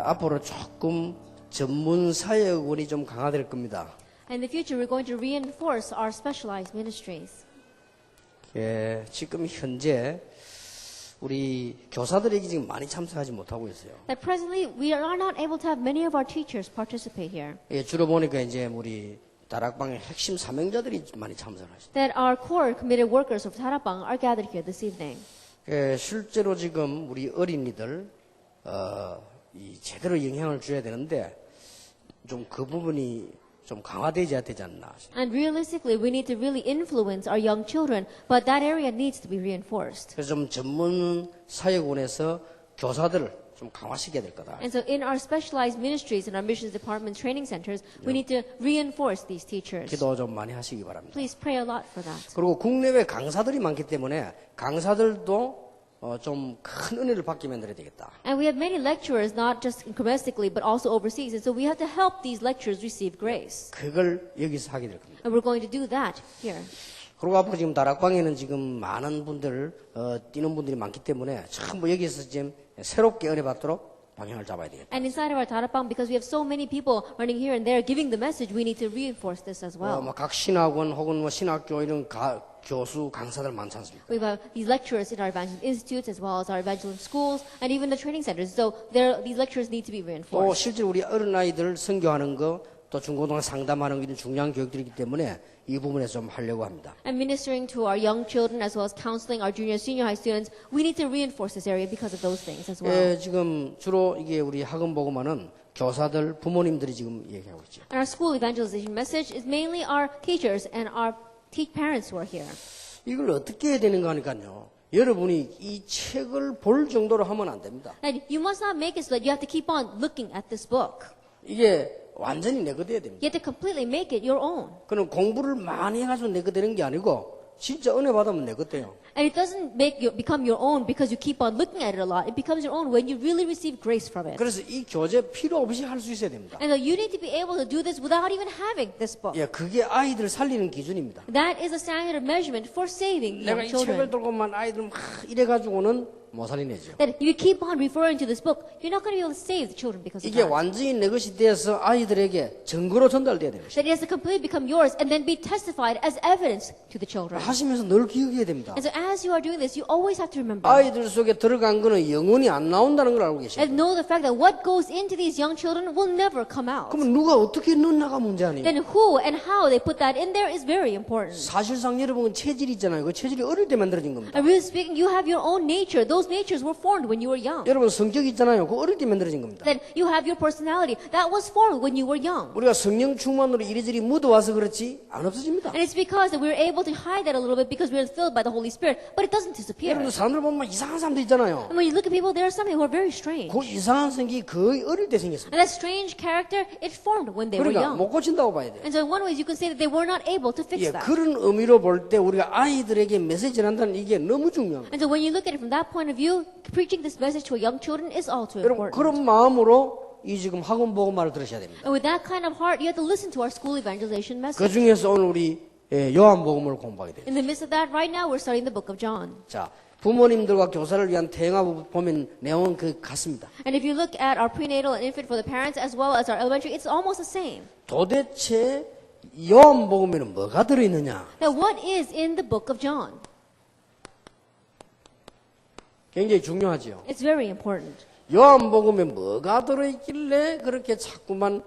앞으로 조금 전문 사역원이 좀 강화될 겁니다. In the future, we're going to reinforce our specialized ministries. 지금 현재 우리 교사들이 지금 많이 참석하지 못하고 있어요. That presently, we are not able to have many of our teachers participate here. 주로 보니까 이제 우리 다락방의 핵심 사명자들이 많이 참석하시죠. That our core committed workers of Tarapang are gathered here this evening. 실제로 지금 우리 어린이들 제대로 영향을 줘야 되는데 좀 그 부분이 좀 강화되어야 되지 않나. And realistically, we need to really influence our young children, but that area needs to be reinforced. 그래서 좀 전문 사역원에서 교사들을 좀 강화시켜야 될 거다. And so in our specialized ministries and our missions department training centers, we need to reinforce these teachers. 기도 좀 많이 하시기 바랍니다. Please pray a lot for that. 그리고 국내외 강사들이 많기 때문에 강사들도 좀 큰 은혜를 받게 만들어야 되겠다. And we have many lecturers, not just domestically, but also overseas. And so we have to help these lecturers receive grace. 그걸 여기서 하게 될 겁니다. And we're going to do that here. 그리고 앞으로 지금 다락방에는 지금 많은 분들, 뛰는 분들이 많기 때문에 전부 여기서 지금 새롭게 은혜 받도록 방향을 잡아야 되겠다. And inside of our Tarapang, because we have so many people running here and there giving the message, we need to reinforce this as well. 각 신학원 혹은 신학교 이런 교수, 강사들 많지 않습니까? We have these lecturers in our evangelism institutes as well as our evangelism schools and even the training centers. So these lecturers need to be 또 reinforced. 실제 우리 어린아이들 선교하는 거, 또 중고등학교 상담하는 거 이런 중요한 교육들이기 때문에 이 부분에서 좀 하려고 합니다. And ministering to our young children as well as counseling our junior, senior high students, we need to reinforce this area because of those things as well. 지금 주로 이게 우리 학원 보고만은 교사들, 부모님들이 지금 얘기하고 있죠. And our school evangelization message is mainly our teachers and our parents who are here. 이걸 어떻게 해야 되는가 하니까요. 여러분이 이 책을 볼 정도로 하면 안 됩니다. And you must not make it so that you have to keep on looking at this book. 이게 완전히 내 거 돼야 됩니다. You have to completely make it your own. 그럼 공부를 많이 해가지고 내 거 되는 게 아니고 진짜 은혜 받으면 내 거 돼요. And it doesn't become your own because you keep on looking at it a lot. It becomes your own when you really receive grace from it. 그래서 이 교재 필요 없이 할 수 있어야 됩니다. And so you need to be able to do this without even having this book. 그게 아이들 살리는 기준입니다. That is a standard of measurement for saving 내가 young 이 책을 children. 들고만 아이들 막 이래가지고는 못 살리내죠. That if you keep on referring to this book, you're not going to be able to save the children because of 이게 that. 완전히 내 것이 되어서 아이들에게 증거로 전달돼야 되는 것이죠. That it has to completely become yours and then be testified as evidence to the children. 하시면서 늘 기억해야 됩니다. And so as you are doing this, you always have to remember. 아이들 속에 들어간 거는 영원히 안 나온다는 걸 알고 계셔야 And 돼요. know the fact that what goes into these young children will never come out. 그러면 누가 어떻게 넣나가 문제 아니에요. Then who and how they put that in there is very important. 사실상 여러분은 체질이 있잖아요. 그 체질이 어릴 때 만들어진 겁니다. And really speaking, you have your own nature. Those natures were formed when you were young. 여러분 성격이 있잖아요. 그 어릴 때 만들어진 겁니다. Then you have your personality. That was formed when you were young. 우리가 성령 충만으로 이리저리 묻어와서 그렇지 안 없어집니다. And it's because that we're able to hide that a little bit because we're filled by the Holy Spirit, but it doesn't disappear. 여러분 사람들 보면 이상한 사람들 있잖아요. And when you look at people, there are some who are very strange. 그 이상한 성격이 거의 어릴 때 생겼습니다. And that strange character, it formed when they were 그러니까 young. 못 고친다고 봐야 돼요. And so in one way, you can say that they were not able to fix that. 그런 의미로 볼 때 우리가 아이들에게 메시지를 한다는 이게 너무 중요합니다. And so when you look at it from that point of view, preaching this message to young children is also 여러분 important. 그런 마음으로 이 지금 학원 복음화를 들으셔야 됩니다. And with that kind of heart, you have to listen to our school evangelization 그 message. 중에서 오늘 우리 요한복음을 공부하게 돼요. In the midst of that, right now, we're studying the book of John. 자, 부모님들과 교사를 위한 대응하 보면 내용은 그 같습니다. And if you look at our prenatal and infant for the parents as well as our elementary, it's almost the same. 도대체 요한복음에는 뭐가 들어있느냐? Now, what is in the book of John? 굉장히 중요하죠. It's very important. 요한복음에 뭐가 들어있길래 그렇게 자꾸만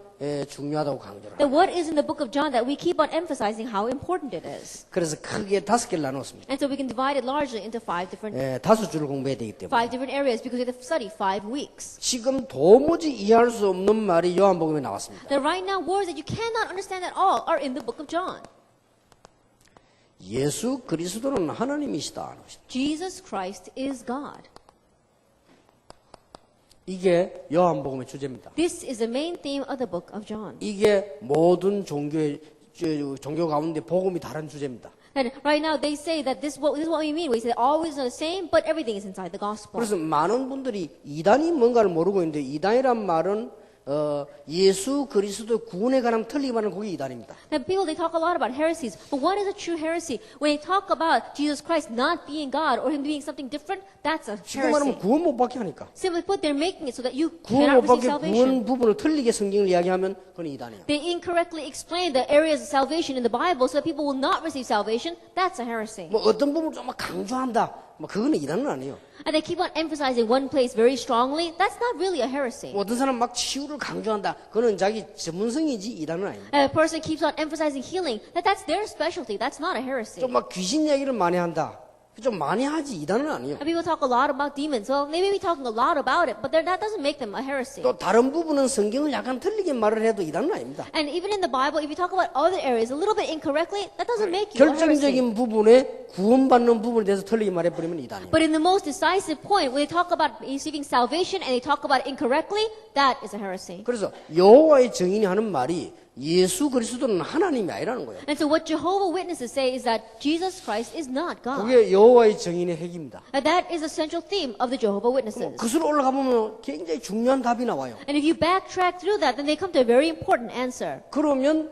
중요하다고 강조를 Now, 합니다. what is in the book of John that we keep on emphasizing how important it is? 그래서 크게 5개를 나눴습니다. And so we can divide it largely into five different 5주를 공부해야 되기 때문에 areas because we have to study 5 weeks. 지금 도무지 이해할 수 없는 말이 요한복음에 나왔습니다. Now, right now, words that you cannot understand at all are in the book of John. 예수 그리스도는 하나님이시다. Jesus Christ is God. 이게 요한복음의 주제입니다. This is the main theme of the book of John. 이게 모든 종교 가운데 복음이 다른 주제입니다. And right now they say that this is what we mean. We say always are the same, but everything is inside the gospel. 그래서 많은 분들이 이단이 뭔가를 모르고 있는데 이단이란 말은 예수 그리스도 구원에 관한 틀리게 말하는 그게 이단입니다. Now, people, they talk a lot about heresies, but what is a true heresy? When they talk about Jesus Christ not being God or Him being something different, that's a 지금 말하면 heresy. 구원 못 받게 하니까. Simply put, they're making it so that you 구원 cannot 못 receive 받게 salvation. 구원 부분을 틀리게 성경을 이야기하면 그건 이단이에요. They incorrectly explain the areas of salvation in the Bible so that people will not receive salvation. That's a heresy. 뭐 어떤 부분을 좀 강조한다. 뭐 그거는 이단은 아니에요. And they keep on emphasizing one place very strongly. That's not really a heresy. 뭐 어떤 사람 막 치유를 강조한다. 그거는 자기 전문성이지 이단은 아닙니다. And a person keeps on emphasizing healing. That's their specialty. That's not a heresy. 좀 막 귀신 얘기를 많이 한다. 좀 많이 하지 이단은 아니에요. And people talk a lot about demons. Well, they may be talking a lot about it, but that doesn't make them a heresy. 또 다른 부분은 성경을 약간 틀리게 말을 해도 이단은 아닙니다. And even in the Bible, if you talk about other areas a little bit incorrectly, that doesn't make you a heresy. 결정적인 부분에 구원받는 부분에 대해서 틀리게 말해버리면 이단이에요. But in the most decisive point, when they talk about receiving salvation and they talk about it incorrectly, that is a heresy. 그래서 여호와의 증인이 하는 말이 예수 그리스도는 하나님이 아니라는 거예요. And so what Jehovah Witnesses say is that Jesus Christ is not God. 그게 여호와의 증인의 핵입니다. And that is a central theme of the Jehovah Witnesses. 그수로 올라가 보면 굉장히 중요한 답이 나와요. And if you backtrack through that, then they come to a very important answer. 그러면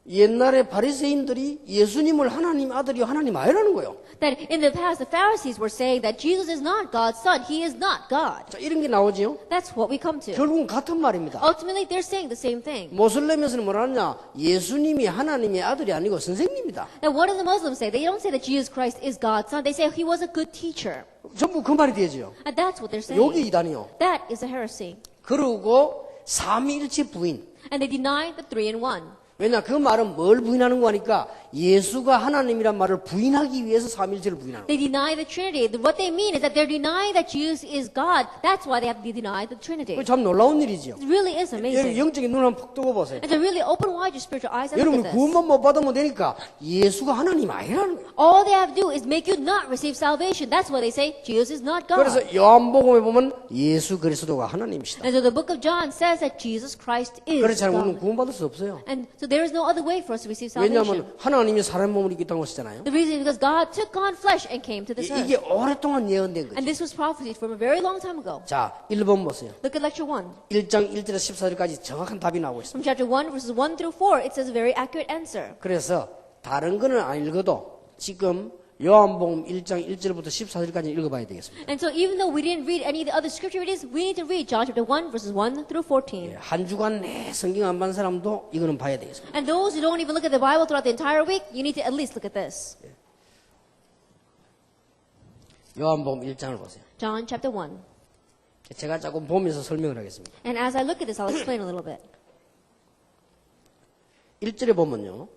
옛날에 바리새인들이 예수님을 하나님 아들이요 하나님 아니라는 거예요. That in the past, the Pharisees were saying that Jesus is not God's son. He is not God. 자, 이런 게 나오지요. That's what we come to. 결국은 같은 말입니다. Ultimately, they're saying the same thing. 모슬렘에서는 뭐라 하냐? 예수님이 하나님의 아들이 아니고 선생님이다. Now, what do the Muslims say? They don't say that Jesus Christ is God's son. They say he was a good teacher. 전부 그 말이 되죠. And that's what they're saying. 여기 이단이요. That is a heresy. 그리고 삼위일체 부인. And they deny the three in one. 왜냐 그 말은 뭘 부인하는 거니까 예수가 하나님이란 말을 부인하기 위해서 삼위일체를 부인하는 거예요. They deny the Trinity. What they mean is that they're denying that Jesus is God. That's why they have to deny the Trinity. 그거 참 놀라운 일이죠. It really is 여러분 amazing. 영적인 눈을 한번 푹 뜨고 보세요. And to really open wide your spiritual eyes and 여러분 look at this. 구원만 못 받으면 되니까 예수가 하나님 아니라는 거예요. All they have to do is make you not receive salvation. That's why they say Jesus is not God. 그래서 요한복음에 보면 예수 그리스도가 하나님이시다. And so the book of John says that Jesus Christ is 그렇지 않으면 우리는 God. 구원받을 수 없어요. And so there is no other way for us to receive salvation. 왜냐하면 하나님이 사람 몸을 입기 때문에 하시잖아요. The reason is because God took on flesh and came to this 이게 earth. 오랫동안 예언된 거죠. And this was prophesied from a very long time ago. 자, 1번 보세요. Look at lecture 1. 1장 1절에서 14절까지 정확한 답이 나오고 있습니다. From chapter 1, verses 1 through 4, it says a very accurate answer. 그래서 다른 거는 안 읽어도 지금 요한복음 1장 1절부터 14절까지 읽어봐야 되겠습니다. And so even though we didn't read any of the other scripture readings, we need to read John chapter 1, verses 1 through 14. 한 주간 내 성경 안 본 사람도 이거는 봐야 되겠습니다. And those who don't even look at the Bible throughout the entire week, you need to at least look at this. 요한복음 1장을 보세요. John chapter 1. 제가 조금 보면서 설명을 하겠습니다. And as I look at this, I'll explain a little bit. 1절에 보면요.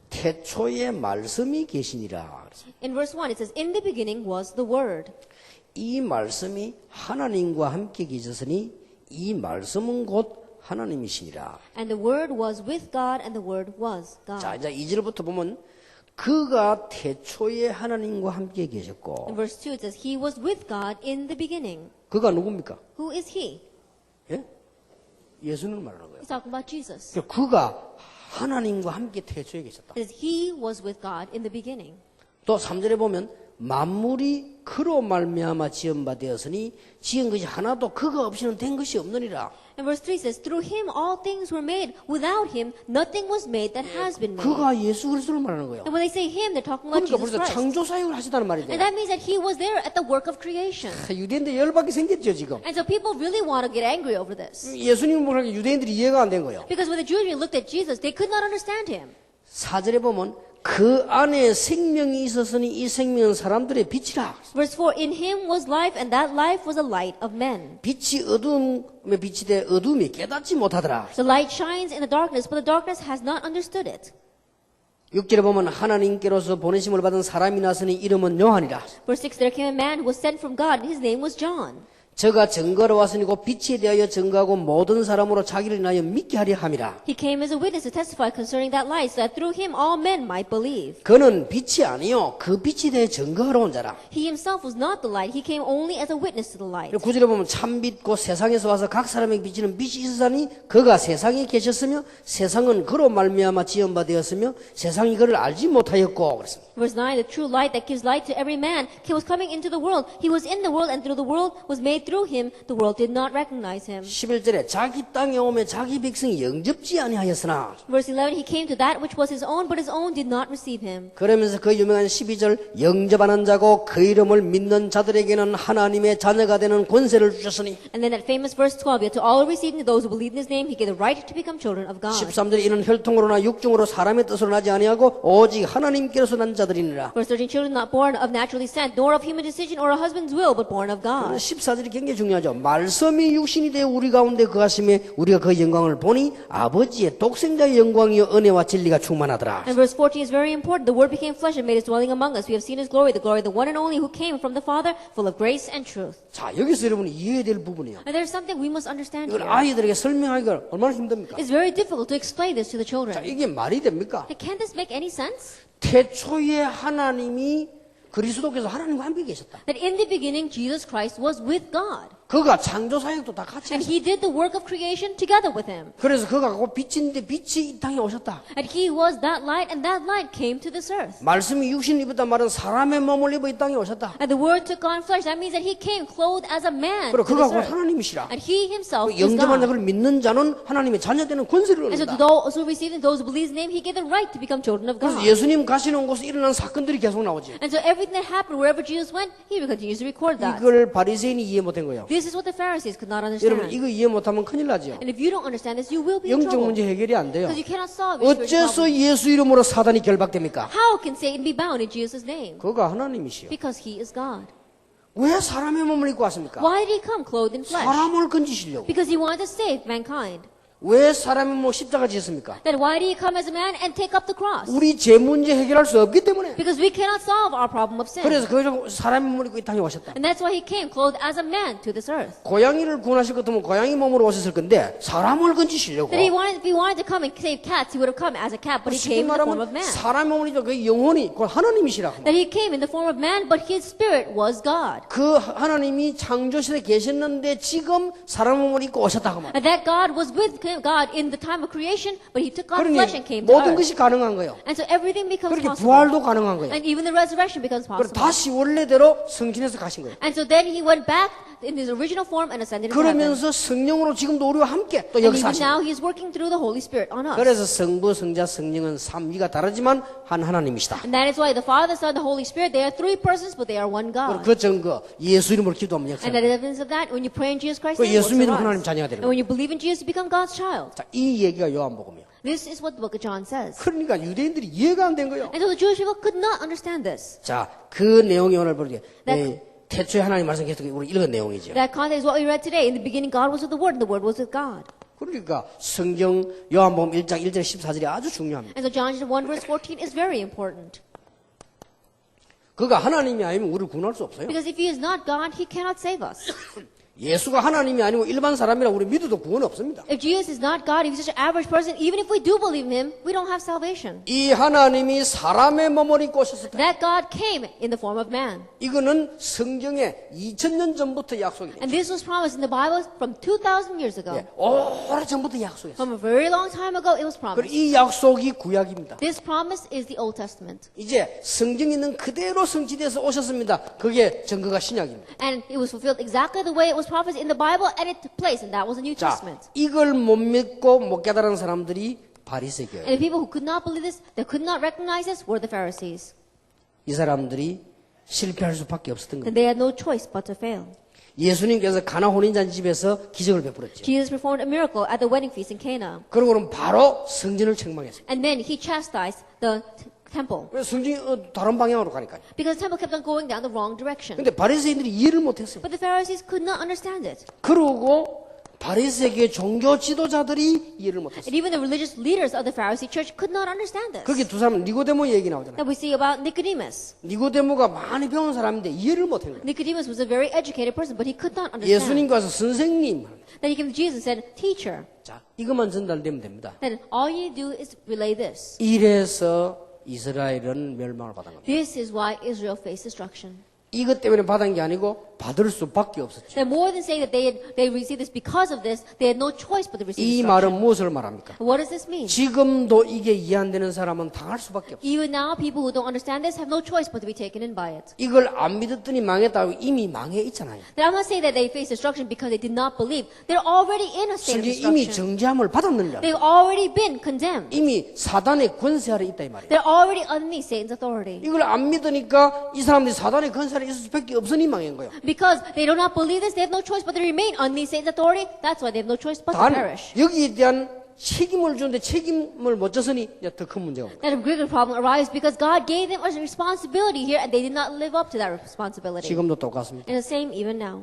태초에 말씀이 계시니라. In verse 1, it says, In the beginning was the Word. 이 말씀이 하나님과 함께 계셨으니 이 말씀은 곧 하나님이시니라. And the Word was with God, and the Word was 자, God. 이제 2절부터 보면 그가 태초에 하나님과 함께 계셨고 In verse 2, it says, He was with God in the beginning. 그가 누굽니까? Who is He? 예? 예수님을 말하는 거예요. He's talking about Jesus. 그가 하나님과 함께 태초에 계셨다. It says, He was with God in the beginning. 또 3절에 보면 만물이 그로 말미암아 지은 바 되었으니 지은 것이 하나도 그가 없이는 된 것이 없느니라. And verse 3 says, Through Him all things were made. Without Him nothing was made that has been made. 그가 예수 그리스도를 말하는 거예요. And when they say Him, they're talking about 그러니까 Jesus 벌써 Christ. 창조 사역을 하시다는 말이 And 돼요. that means that He was there at the work of creation. 유대인들 열받게 생겼죠 지금. And so people really want to get angry over this. 예수님을 보니까 유대인들이 이해가 안 된 거예요. Because when the Jews looked at Jesus, they could not understand Him. 4절에 보면 그 안에 생명이 있었으니 이 생명은 사람들의 빛이라. Verse 4, In Him was life, and that life was the light of men. 빛이 어두움에 빛이 돼 어두움이 깨닫지 못하더라. The light shines in the darkness, but the darkness has not understood it. 6절에 보면 하나님께로서 보내심을 받은 사람이 나서니 이름은 요한이라. Verse 6, There came a man who was sent from God, and his name was John. 저가 증거로 왔으니 곧 빛에 대하여 증거하고 모든 사람으로 자기를 인하여 믿게 하려 함이라. He came as a witness to testify concerning that light, so that through him all men might believe. 그는 빛이 아니요 그 빛에 대해 증거하러 온 자라. He himself was not the light, he came only as a witness to the light. 9절에 보면 참빛 곧 세상에서 와서 각 사람에게 비치는 빛이 있으사니 그가 세상에 계셨으며 세상은 그로 말미암아 지은 바 되었으며 세상이 그를 알지 못하였고 그랬습니다. Verse 9, The true light that gives light to every man was coming into the world. He was in the world, and through the world was made made through him, the world did not recognize him. 11절에 자기 땅에 오매 자기 백성이 영접지 아니하였으나 Verse 11, he came to that which was his own, but his own did not receive him. 그러면서 그 유명한 12절 영접하는 자고 그 이름을 믿는 자들에게는 하나님의 자녀가 되는 권세를 주셨으니 And then that famous verse 12, yet to all who received him, those who believe in his name, he gave the right to become children of God. 13절에 이는 혈통으로나 육중으로 사람의 뜻으로 나지 아니하고 오직 하나님께로서 난 자들이니라. Verse 13, children not born of natural descent, nor of human decision or a husband's will, but born of God. 14절이 굉장히 중요하죠. 말씀이 육신이 되어 우리 가운데 거하심에 우리가 그 영광을 보니 아버지의 독생자의 영광이요 은혜와 진리가 충만하더라. And verse 14 is very important. The word became flesh and made his dwelling among us. We have seen his glory, the glory of the one and only who came from the Father, full of grace and truth. 자, 여기서 여러분이 이해해야 될 부분이에요. And there's something we must understand 이걸 here. 아이들에게 설명하기가 얼마나 힘듭니까? It's very difficult to explain this to the 자, children. 이게 말이 됩니까? Can this make any sense? 태초에 하나님이 그리스도께서 하나님과 함께 계셨다. That in the beginning, Jesus Christ was with God. 그가 창조 사역도 다 같이 And 했어. he did the work of creation together with him. 그래서 그가 갖고 빛인데 빛이 이 땅에 오셨다. And he was that light, and that light came to this earth. 말씀이 육신 입었단 말은 사람의 몸을 입어 이 땅에 오셨다. And the word took on flesh. That means that he came clothed as a man to 그리고 그가 this 곧 earth. 하나님이시라. And he himself is 영접한 God. 자를 믿는 자는 하나님의 자녀되는 권세를 And so to 얻는다. those who receive him, those who believe his name, he gave the right to become children of 그래서 God. 예수님 가시는 곳에 일어난 사건들이 계속 나오지. And so everything that happened, wherever Jesus went, he continues to record that. 이걸 바리새인이 이해 못한 거예요. This is what the Pharisees could not 여러분 understand. 이거 이해 못하면 큰일 나죠. And if you don't understand this, you will be in 영적 trouble. 문제 해결이 안 돼요. Because you cannot solve your spiritual 어째서 problem. 예수 이름으로 사단이 결박됩니까? How can Satan be bound in Jesus' name? 그가 하나님이시요. Because he is God. 왜 사람의 몸을 입고 왔습니까? Why did he come clothed in flesh? 사람을 건지시려고. Because he wanted to save mankind. 왜 사람의 몸 십자가 지었습니까? Then why did he come as a man and take up the cross? 우리 죄 문제 해결할 수 없기 때문에. Because we cannot solve our problem of sin. 그래서 그 사람의 몸을 입고 이 땅에 오셨다. And that's why he came clothed as a man to this earth. 고양이를 구원하실 것 같으면 고양이 몸으로 오셨을 건데 사람을 건지시려고. That if he wanted to come and save cats, he would have come as a cat, but he 쉽게 came in the form of 말하면 man. 사람의 몸을 입고 그 영혼이 그 하나님이시라. That he came in the form of man, but his spirit was God. 그 하나님이 창조시대 계셨는데 지금 사람 몸을 입고 오셨다고 말이에요. And that God was with God in the time of creation, but he took on 그러니 flesh and came to 모든 earth. 것이 가능한 거예요. And so everything becomes 그렇게 possible. 부활도 가능한 거예요. And even the resurrection becomes 그리고 possible. 다시 원래대로 성신에서 가신 거예요. And so then he went back in his original form and ascended into heaven. 그러면서 성령으로 지금도 우리와 함께 또 And even 역사하시고. now he is working through the Holy Spirit on us. 그래서 성부, 성자, 성령은 삼위가 다르지만 한 하나님이시다. And that is why the Father, Son, the Holy Spirit, they are three persons, but they are one God. 그 증거 예수 이름으로 기도하면 역사. And the evidence of that, when you pray in Jesus Christ's 그 name, 예수 믿는 works 하나님 for us. 자녀가 되는 And when you believe in Jesus, you become God's child. 자, 이 얘기가 요한복음이에요. This is what the book of John says. 그러니까 유대인들이 이해가 안 된 거예요. And so the Jewish people could not understand this. 자, 그 내용이 오늘 보게 네. 태초에 하나님 말씀 계속 우리 읽은 내용이죠. That context is what we read today. In the beginning, God was with the Word, and the Word was with God. 그러니까 성경 요한복음 1장 1절 14절이 아주 중요합니다. And so John 1 verse 14 is very important. 그가 하나님이 아니면 우리를 구원할 수 없어요. Because if he is not God, he cannot save us. 예수가 하나님이 아니고 일반 사람이라 우리 믿어도 구원 없습니다. If Jesus is not God, if he's just an average person, even if we do believe in him, we don't have salvation. 이 하나님이 사람의 몸을 입고 오셨다. That God came in the form of man. 이거는 성경에 2000년 전부터 약속이에요. And this was promised in the Bible from 2,000 years ago. 예, 오래 전부터 약속했어요. From a very long time ago, it was 그리고 promised. 이 약속이 구약입니다. This promise is the Old Testament. 이제 성경에 있는 그대로 성취돼서 오셨습니다. 그게 증거가 신약입니다. And it was fulfilled exactly the way it was promised in the Bible, and it took place, and that was the New 자, Testament. 이걸 못 믿고 못 깨달은 사람들이 바리새교예요. And the people who could not believe this, that could not recognize this, were the Pharisees. 이 사람들이 실패할 수밖에 없었던 And 겁니다. they had no choice but to fail. 예수님께서 가나 혼인잔 집에서 기적을 베풀었죠. Jesus performed a miracle at the wedding feast in Cana. 그러고는 바로 성전을 책망했습니다. And then he chastised the temple. 왜 성전이 다른 방향으로 가니까요. Because the temple kept on going down the wrong direction. 근데 바리새인들이 이해를 못했어요. But the Pharisees could not understand it. 그러고 바리새교의 종교 지도자들이 이해를 못했어요. And even the religious leaders of the Pharisee church could not understand this. 거기 두 사람 니고데모 얘기 나오잖아요. That we see about Nicodemus. 니고데모가 많이 배운 사람인데 이해를 못한 거예요. Nicodemus was a very educated person, but he could not understand. 예수님과 와서 선생님. Then he came to Jesus and said, Teacher. 자, 이것만 전달되면 됩니다. Then all you do is relay this. 이래서 이스라엘은 멸망을 받은 겁니다. This is why Israel faced destruction. 이것 때문에 받은 게 아니고 받을 수밖에 없었죠. They're more than saying that they received this because of this. They had no choice but to receive 이 instruction. 말은 무엇을 말합니까? What does this mean? 지금도 이게 이해 안 되는 사람은 당할 수밖에 없어요. Even now, people who don't understand this have no choice but to be taken in by it. 이걸 안 믿었더니 망했다고 이미 망해 있잖아요. Now, I'm not saying that they face destruction because they did not believe. They're already in a state of 성경에 이미 destruction. 정죄함을 받았느냐. They've already been condemned. 이미 사단의 권세 아래 있다 이 말이에요. They're already underneath Satan's authority. 이걸 안 믿으니까 이 사람들이 사단의 권세 아래 있을 수밖에 없으니 망한 거예요. Because they do not believe this, they have no choice but to remain underneath Satan's authority. That's why they have no choice but to 단 perish. 여기에 대한 책임을 주는데 책임을 못 졌으니 더 큰 문제가 옵니다. That a greater problem arises because God gave them a responsibility here and they did not live up to that responsibility. 지금도 똑같습니다. And the same even now.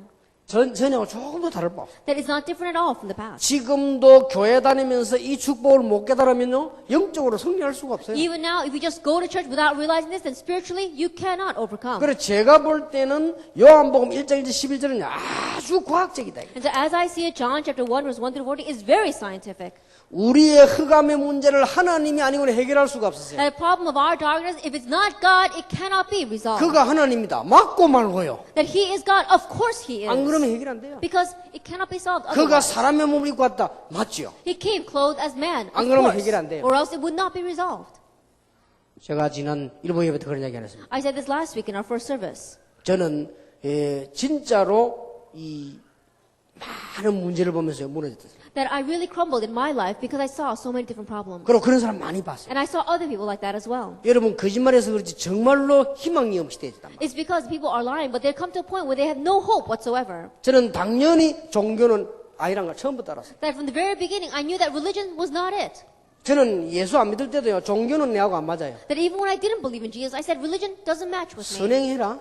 전하고 조금 더 다를 바 없어요. That is not different at all from the past. 지금도 교회 다니면서 이 축복을 못 깨달으면요 영적으로 승리할 수가 없어요. Even now, if you just go to church without realizing this, then spiritually you cannot overcome. 그래서 제가 볼 때는 요한복음 1장 1절 11절은 아주 과학적이다. And so as I see it, John chapter 1 verse 1 through 40 is very scientific. 우리의 흑암의 문제를 하나님이 아니고는 해결할 수가 없었어요. That the problem of our darkness, if it's not God, it cannot be resolved. 그가 하나님이다. 맞고 말고요. That He is God, of course He 안 is. 그러면 해결 안 돼요. Because it cannot be solved 그가 otherwise. 사람의 몸을 입고 왔다. 맞지요. He came clothed as man, of 안 그러면 course. 해결 안 돼요. Or else it would not be resolved. 제가 지난 일본 예배 때 그런 이야기 안 했습니다. I said this last week in our first service. 저는 진짜로 이 많은 문제를 보면서 무너졌어요. That I really crumbled in my life because I saw so many different problems. 그리고 그런 사람 많이 봤어요. And I saw other people like that as well. 여러분 거짓말해서 그렇지 정말로 희망이 없이 되었단 말이에요. It's because people are lying, but they come to a point where they have no hope whatsoever. 저는 당연히 종교는 아니란 걸 처음부터 알았어요. That from the very beginning, I knew that religion was not it. 저는 예수 안 믿을 때도요. 종교는 내하고 안 맞아요. That even when I didn't believe in Jesus, I said religion doesn't match with me. 선행해라.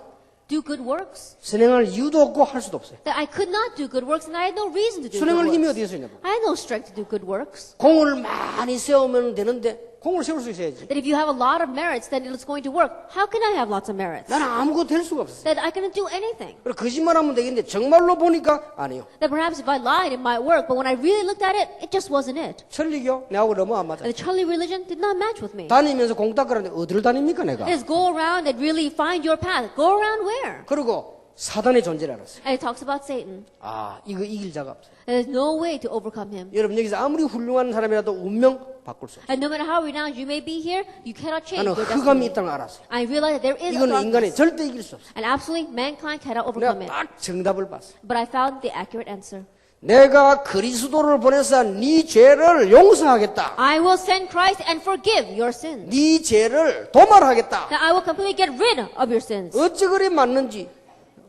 Do good works. 선행할 이유도 없고 할 수도 없어요. That I could not do good works and I had no reason to do good 선행할 힘이 works. 어디에서 있냐고. I had no strength to do good works. 공을 많이 세우면 되는데 공을 세울 수 있어야지. That if you have a lot of merits, then it's going to work. How can I have lots of merits? 나는 아무것도 될 수가 없어요. That I couldn't do anything. 그리고 거짓말하면 되겠는데 정말로 보니까 아니에요. That perhaps if I lied, it might work, but when I really looked at it, it just wasn't it. 천리교 내하고 너무 안 맞아요. And the Charlie religion did not match with me. 다니면서 공 닦으라는데 어디를 다닙니까 내가. It is go around and really find your path. Go around where? 그리고 사단의 존재를 알았어요. And it talks about Satan. 아 이거 이길 자가 없어요. There's no way to overcome him. 여러분 여기서 아무리 훌륭한 사람이라도 운명 바꿀 수 없어요. And no matter how renowned you may be here, you cannot change 나는 your 흑암이 destiny. 있다는 걸 알았어요. I realize that there is a 이거는 인간이 darkness. 절대 이길 수 없어요. And absolutely, mankind cannot 내가 overcome it. 딱 정답을 봤어요. But I found the accurate answer. 내가 그리스도를 보내서 네 죄를 용서하겠다. I will send Christ and forgive your sins. 네 죄를 도말하겠다. That I will completely get rid of your sins. 어찌 그리 맞는지.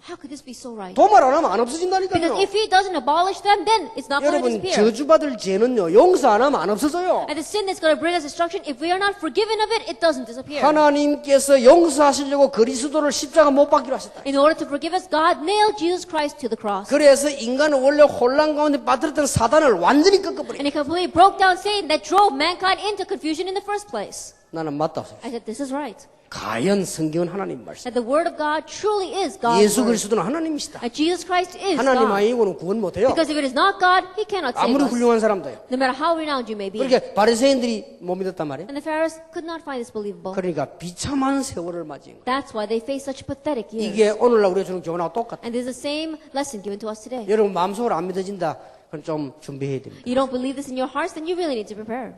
How could this be so right? 도말 안 하면 안 Because 없어진다니까요. if he doesn't abolish them, then it's not going to 여러분 disappear. 저주받을 죄는요 용서 안 하면 안 없어져요. And the sin that's going to bring us destruction, if we are not forgiven of it, it doesn't disappear. 하나님께서 용서하시려고 그리스도를 십자가 못 박기로 하셨다. In order to forgive us, God nailed Jesus Christ to the cross. 그래서 인간은 원래 혼란 가운데 빠뜨렸던 사단을 완전히 꺾어버려. And he completely broke down Satan that drove mankind into confusion in the first place. 나는 맞다. I said, this is right. 과연 성경은 하나님 말씀. That the word of God truly is God's 예수 word. 그리스도는 하나님이시다. That Jesus Christ is 하나님 God. 아니고는 구원 못해요. Because if it is not God, he cannot save 아무리 us. 훌륭한 사람도요. No matter how renowned you may be. 그렇게 바리새인들이 못 믿었단 말이에요. And the Pharisees could not find this believable. 그러니까 비참한 세월을 맞이한 거예요. That's why they face such pathetic years. 이게 오늘날 우리가 주는 교훈하고 똑같아요. And this is the same lesson given to us today. 여러분 마음속으로 안 믿어진다. 그건 좀 준비해야 됩니다. You don't believe this in your hearts, then you really need to prepare.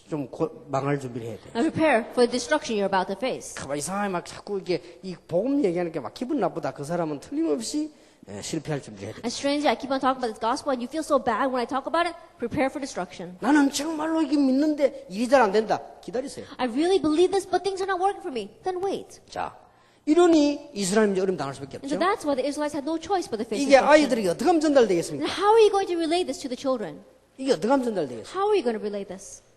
좀 망할 준비를 해야 돼요. And prepare for the destruction you're about to face. 가만 이상하게 막 자꾸 이게 이 복음 얘기하는 게 막 기분 나쁘다. 그 사람은 틀림없이 실패할 준비를 해야 돼요. And strangely, I keep on talking about this gospel, and you feel so bad when I talk about it. Prepare for destruction. 나는 정말로 이게 믿는데 일이 잘 안 된다. 기다리세요. I really believe this, but things are not working for me. Then wait. 자, 이러니 이스라엘이 어려움 당할 수밖에 And so 없죠. that's why the Israelites had no choice but to face 이게 destruction. 아이들에게 어떻게 하면 전달되겠습니까? And how are you going to relay this to the children? 이게 어떻게 하면 전달되겠어요? How are you going to relay this?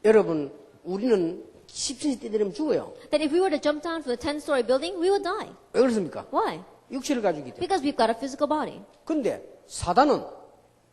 여러분, 우리는 10cm 뛰내리면 죽어요. That if we were to jump down from the 10-story building, we would die. 왜 그렇습니까? Why? 육체를 가지고 있기 때문에. Because we've got a physical body. 근데 사단은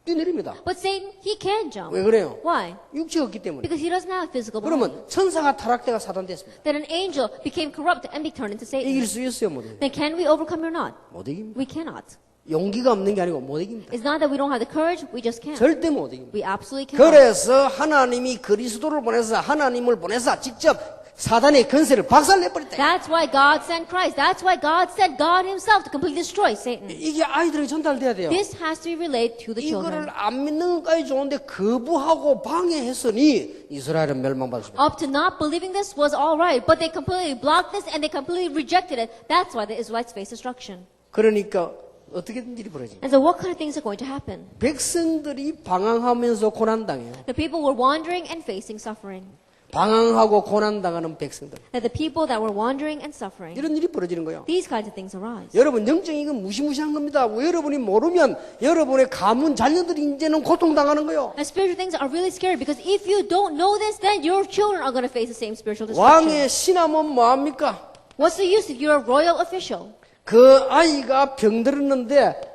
뛰내립니다. But Satan, he can jump. 왜 그래요? Why? 육체가 없기 때문에. Because he doesn't have a physical body. 그러면 천사가 타락대가 사단 됐습니다. That an angel became corrupt and be turned into Satan. 이길 수 있어요? 못 이깁니다. Then can we overcome or not? 못 이깁니다. We cannot. 용기가 없는 게 아니고 못 이깁니다. It's not that we don't have the courage, we just can't. 절대 못 이깁니다. We absolutely cannot. 그래서 하나님이 그리스도를 보내서 하나님을 보내서 직접 사단의 권세를 박살내버렸다. That's why God sent Christ. That's why God sent God himself to completely destroy Satan. 이게 아이들에게 전달돼야 돼요. This has to be relayed to the children. 이거를 안 믿는 것까지 좋은데 거부하고 방해했으니 이스라엘은 멸망받았습니다. Up to not believing this was all right, but they completely blocked this and they completely rejected it. That's why the Israelites face destruction. 그러니까 어떻게든 일이 벌어집니다. And so what kind of things are going to happen? 백성들이 방황하면서 고난당해요. The people were wandering and facing suffering. 방황하고 고난당하는 백성들. That the people that were wandering and suffering, 이런 일이 벌어지는 거예요. these kinds of things arise. 여러분 영적인 이건 무시무시한 겁니다. 여러분이 모르면 여러분의 가문 자녀들이 이제는 고통당하는 거예요. And spiritual things are really scary because if you don't know this, then your children are going to face the same spiritual 왕의 destruction. 신함은 뭐합니까? What's the use if you're a royal official? 그 아이가 병들었는데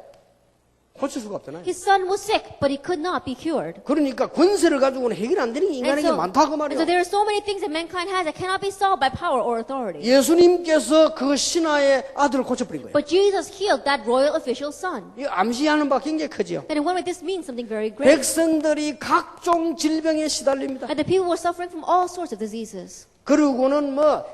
고칠 수가 없잖아요. His son was sick, but he could not be cured. 그러니까 권세를 가지고는 해결 안 되는 게 인간에게 많다고 and so 말이에요. there are so many things that mankind has that cannot be solved by power or authority. 예수님께서 그 신하의 아들을 고쳐버린 거예요. But Jesus healed that royal official's son. 이 암시하는 바 굉장히 크죠. And in one way, this means something very great. 백성들이 각종 질병에 시달립니다. And the people were suffering from all sorts of diseases. 그러고는 뭐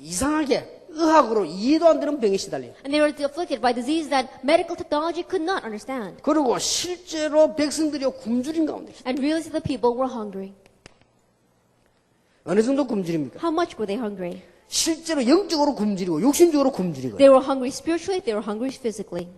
이상하게 의학으로 이해도 안 되는 병에 시달려요. And they were afflicted by diseases that medical technology could not understand. 그리고 실제로 백성들이 굶주린 가운데 있어요. And really, the people were hungry. 어느 정도 굶주립니까? How much were they hungry? 실제로 영적으로 굶주리고 육신적으로 굶주리고 They were hungry spiritually, they were hungry physically.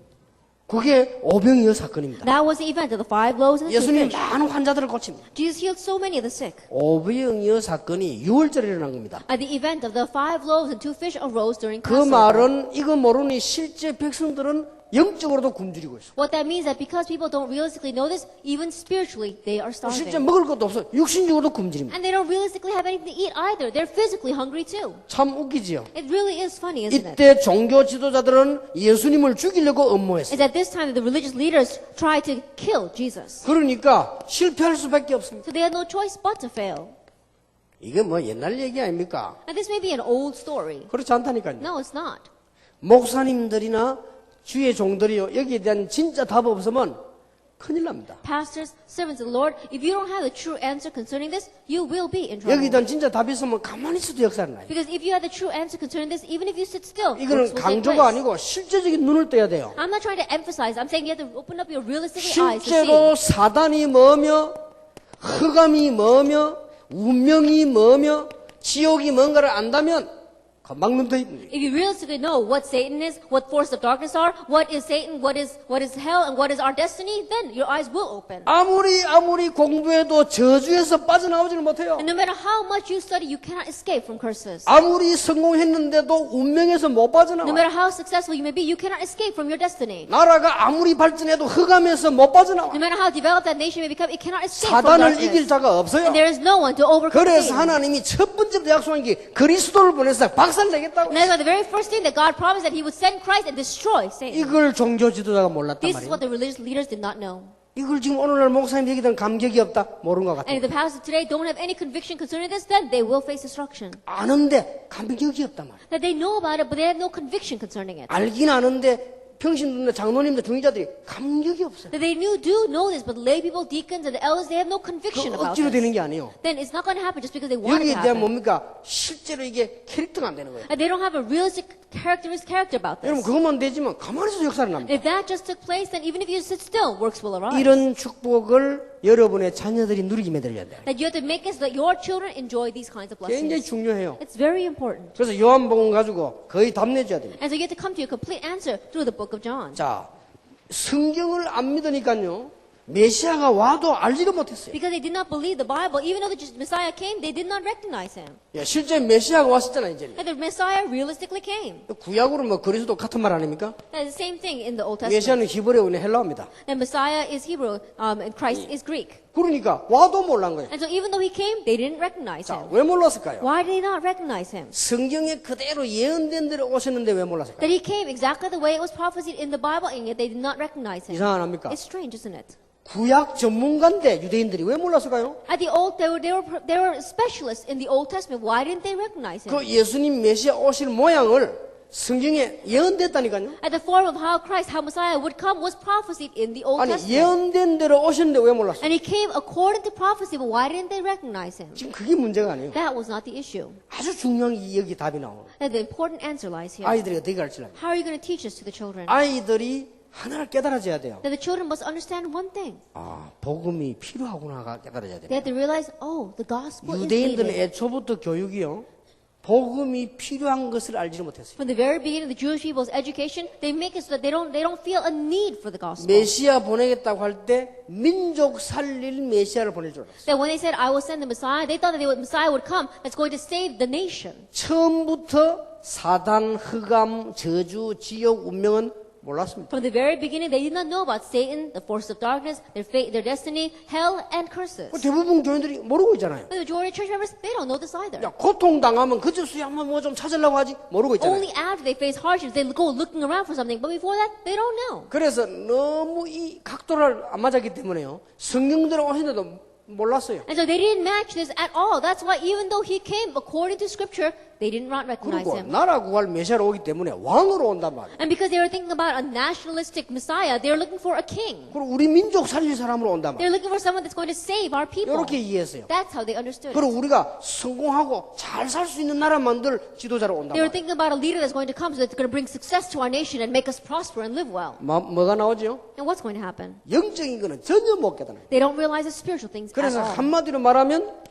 그게 오병이어 사건입니다. That was the event of the 5 loaves and the 2 예수님이 fish. 많은 환자들을 고칩니다. Jesus healed so many of the sick. 오병이어 사건이 6월절에 일어난 겁니다. At the event of the 5 loaves and 2 fish arose during 그 Passover. 말은 이거 모르니 실제 백성들은 영적으로도 굶주리고 있어. What that means is that because people don't realistically know this, even spiritually they are 실제 starving. 먹을 것도 없어. 육신적으로도 굶주립니다. And they don't realistically have anything to eat either. They're physically hungry too. 참 웃기지요. It really is funny, isn't it? 이때 종교 지도자들은 예수님을 죽이려고 음모했어요. Is at this time that the religious leaders tried to kill Jesus. 그러니까 실패할 수밖에 없습니다. So they had no choice but to fail. 이게 뭐 옛날 얘기 아닙니까? And this may be an old story. 그렇지 않다니까요. No, it's not. 목사님들이나 주의 종들이요. 여기에 대한 진짜 답 없으면 큰일 납니다. Pastors, servants of the Lord, if you don't have the true answer concerning this, you will be in trouble. 여기에 대한 진짜 답이 있으면 가만히 있어도 역사는 나요. Because if you have the true answer concerning this, even if you sit still, 이거는 works will take 강조가 place. 아니고 실제적인 눈을 떠야 돼요. I'm not trying to emphasize. I'm saying you have to open up your realistic eyes to see. 실제로 사단이 뭐며 흑암이 뭐며 운명이 뭐며 지옥이 뭔가를 안다면 금방 눈 떠 있는 거예요. If you realistically know what Satan is, what forces of darkness are, what is Satan, what is hell, and what is our destiny, then your eyes will open. 아무리 공부해도 저주에서 빠져나오지는 못해요. And no matter how much you study, you cannot escape from curses. 아무리 성공했는데도 운명에서 못 No 빠져나와요. matter how successful you may be, you cannot escape from your destiny. 나라가 아무리 발전해도 흑암에서 못 No 빠져나와요. matter how developed that nation may become, it cannot escape from 사단을 이길 darkness. 자가 없어요. And there is no one to overcome 그래서 Satan. 하나님이 첫 번째부터 약속한 게 그리스도를 보내서 박살내겠다고. And that's why the very first thing that God promised that He would send Christ and destroy Satan. 이걸 종교 지도자가 몰랐단 This is 말이에요. what the religious leaders did not know. 이걸 지금 오늘날 목사님 얘기던 감격이 없다? 모르는 것 And 같아요. if the pastors today don't have any conviction concerning this, then they will face destruction. 아는데 감격이 없단 말이에요. That they know about it, but they have no conviction concerning it. 알긴 아는데 평신도나 장로님들 중위자들이 감격이 없어요. That they do know this, but lay people, deacons, and the elders, they have no conviction 그 about 억지로 되는 this. 게 아니에요. Then it's not going to happen just because they want it 여기에 to 대한 happen. 뭡니까? 실제로 이게 캐릭터가 안 되는 거예요. And they don't have a realistic character about 여러분 this. 그것만 되지만 가만히 있어도 역사를 납니다. If that just took place, then even if you sit still, works will arise. 이런 축복을 여러분의 자녀들이 누리게 만들어야 돼요. That you have to make it so that your children enjoy these kinds of 굉장히 blessings. 중요해요. It's very important. 그래서 요한복음 가지고 거의 답내줘야 됩니다. And so you have to come to your complete answer through the book of John. 자, 성경을 안 믿으니까요. 메시아가 와도 알지도 못했어요. Because they did not believe the Bible. Even though the Messiah came, they did not recognize him. 예, 실제 메시아가 왔었잖아요, 이제. And the Messiah realistically came. 구약으로 뭐 그리스도 같은 말 아닙니까? That's the same thing in the Old Testament. 메시아는 히브리어는 헬라어입니다. And Messiah is Hebrew, and Christ is Greek. 그러니까 와도 몰란 거예요. And so even though he came, they didn't recognize 자, him. 왜 몰랐을까요? Why did they not recognize him? 성경에 그대로 예언된 대로 오셨는데 왜 몰랐을까요? That he came exactly the way it was prophesied in the Bible, and yet they did not recognize him. 이상한 합니까? It's strange, isn't it? 구약 전문가인데 유대인들이 왜 몰랐을까요? At the old, they were specialists in the Old Testament. Why didn't they recognize him? 그 예수님 메시아 오실 모양을 성경에 예언됐다니까요. And the form of how Christ, how Messiah would come was prophesied in the Old 아니 Testament. 예언된 대로 오셨는데 왜 몰랐어요? And he came according to prophecy, but why didn't they recognize him? 지금 그게 문제가 아니에요. That was not the issue. 아주 중요한 게 여기 답이 나오는. And the important answer lies here. 아이들이 어떻게 가르치려면 How are you going to teach this to the children? 아이들이 하나를 깨달아져야 돼요. That the children must understand one thing. 아, 복음이 필요하구나가 깨달아져야 They 돼요. have to realize, oh, the gospel is 유대인들은 needed. 애초부터 교육이요. 복음이 필요한 것을 알지를 못했어요. From the very beginning of the Jewish people's education, they make it so that they don't feel a need for the gospel. 메시아 보내겠다고 할 때 민족 살릴 메시아를 보낼 줄 알았어요. That when they said, I will send the Messiah, they thought that the Messiah would come that's going to save the nation. 처음부터 사단, 흑암, 저주, 지옥, 운명은 몰랐습니다. From the very beginning, they did not know about Satan, the force of darkness, their fate, their destiny, hell, and curses. 대부분 교인들이 모르고 있잖아요. The majority of church members, they don't know this either. 야, 고통당하면 그저 수야 한번 뭐 좀 찾으려고 하지 모르고 있잖아요. Only after they face hardships, they go looking around for something. But before that, they don't know. 그래서 너무 이 각도를 안 맞았기 때문에요. 성경대로 오셨는데도 몰랐어요. And so they didn't match this at all. That's why even though he came according to scripture, they did not recognize 그리고 him. 나라 구할 메시아로 오기 때문에 왕으로 온단 말이에요. And because they were thinking about a nationalistic Messiah, they were looking for a king. 그리고 우리 민족 살릴 사람으로 온단 They're 말이에요. looking for someone that's going to save our people. 이렇게 이해했어요. That's how they understood 그리고 it. 우리가 성공하고 잘 살 수 있는 나라 만들 지도자로 온단 They were 말이에요. thinking about a leader that's going to come so that's going to bring success to our nation and make us prosper and live well. 뭐가 나오죠? And what's going to happen? 영적인 거는 전혀 못 깨달아요. They don't realize the spiritual things at 그래서 all. 한마디로 말하면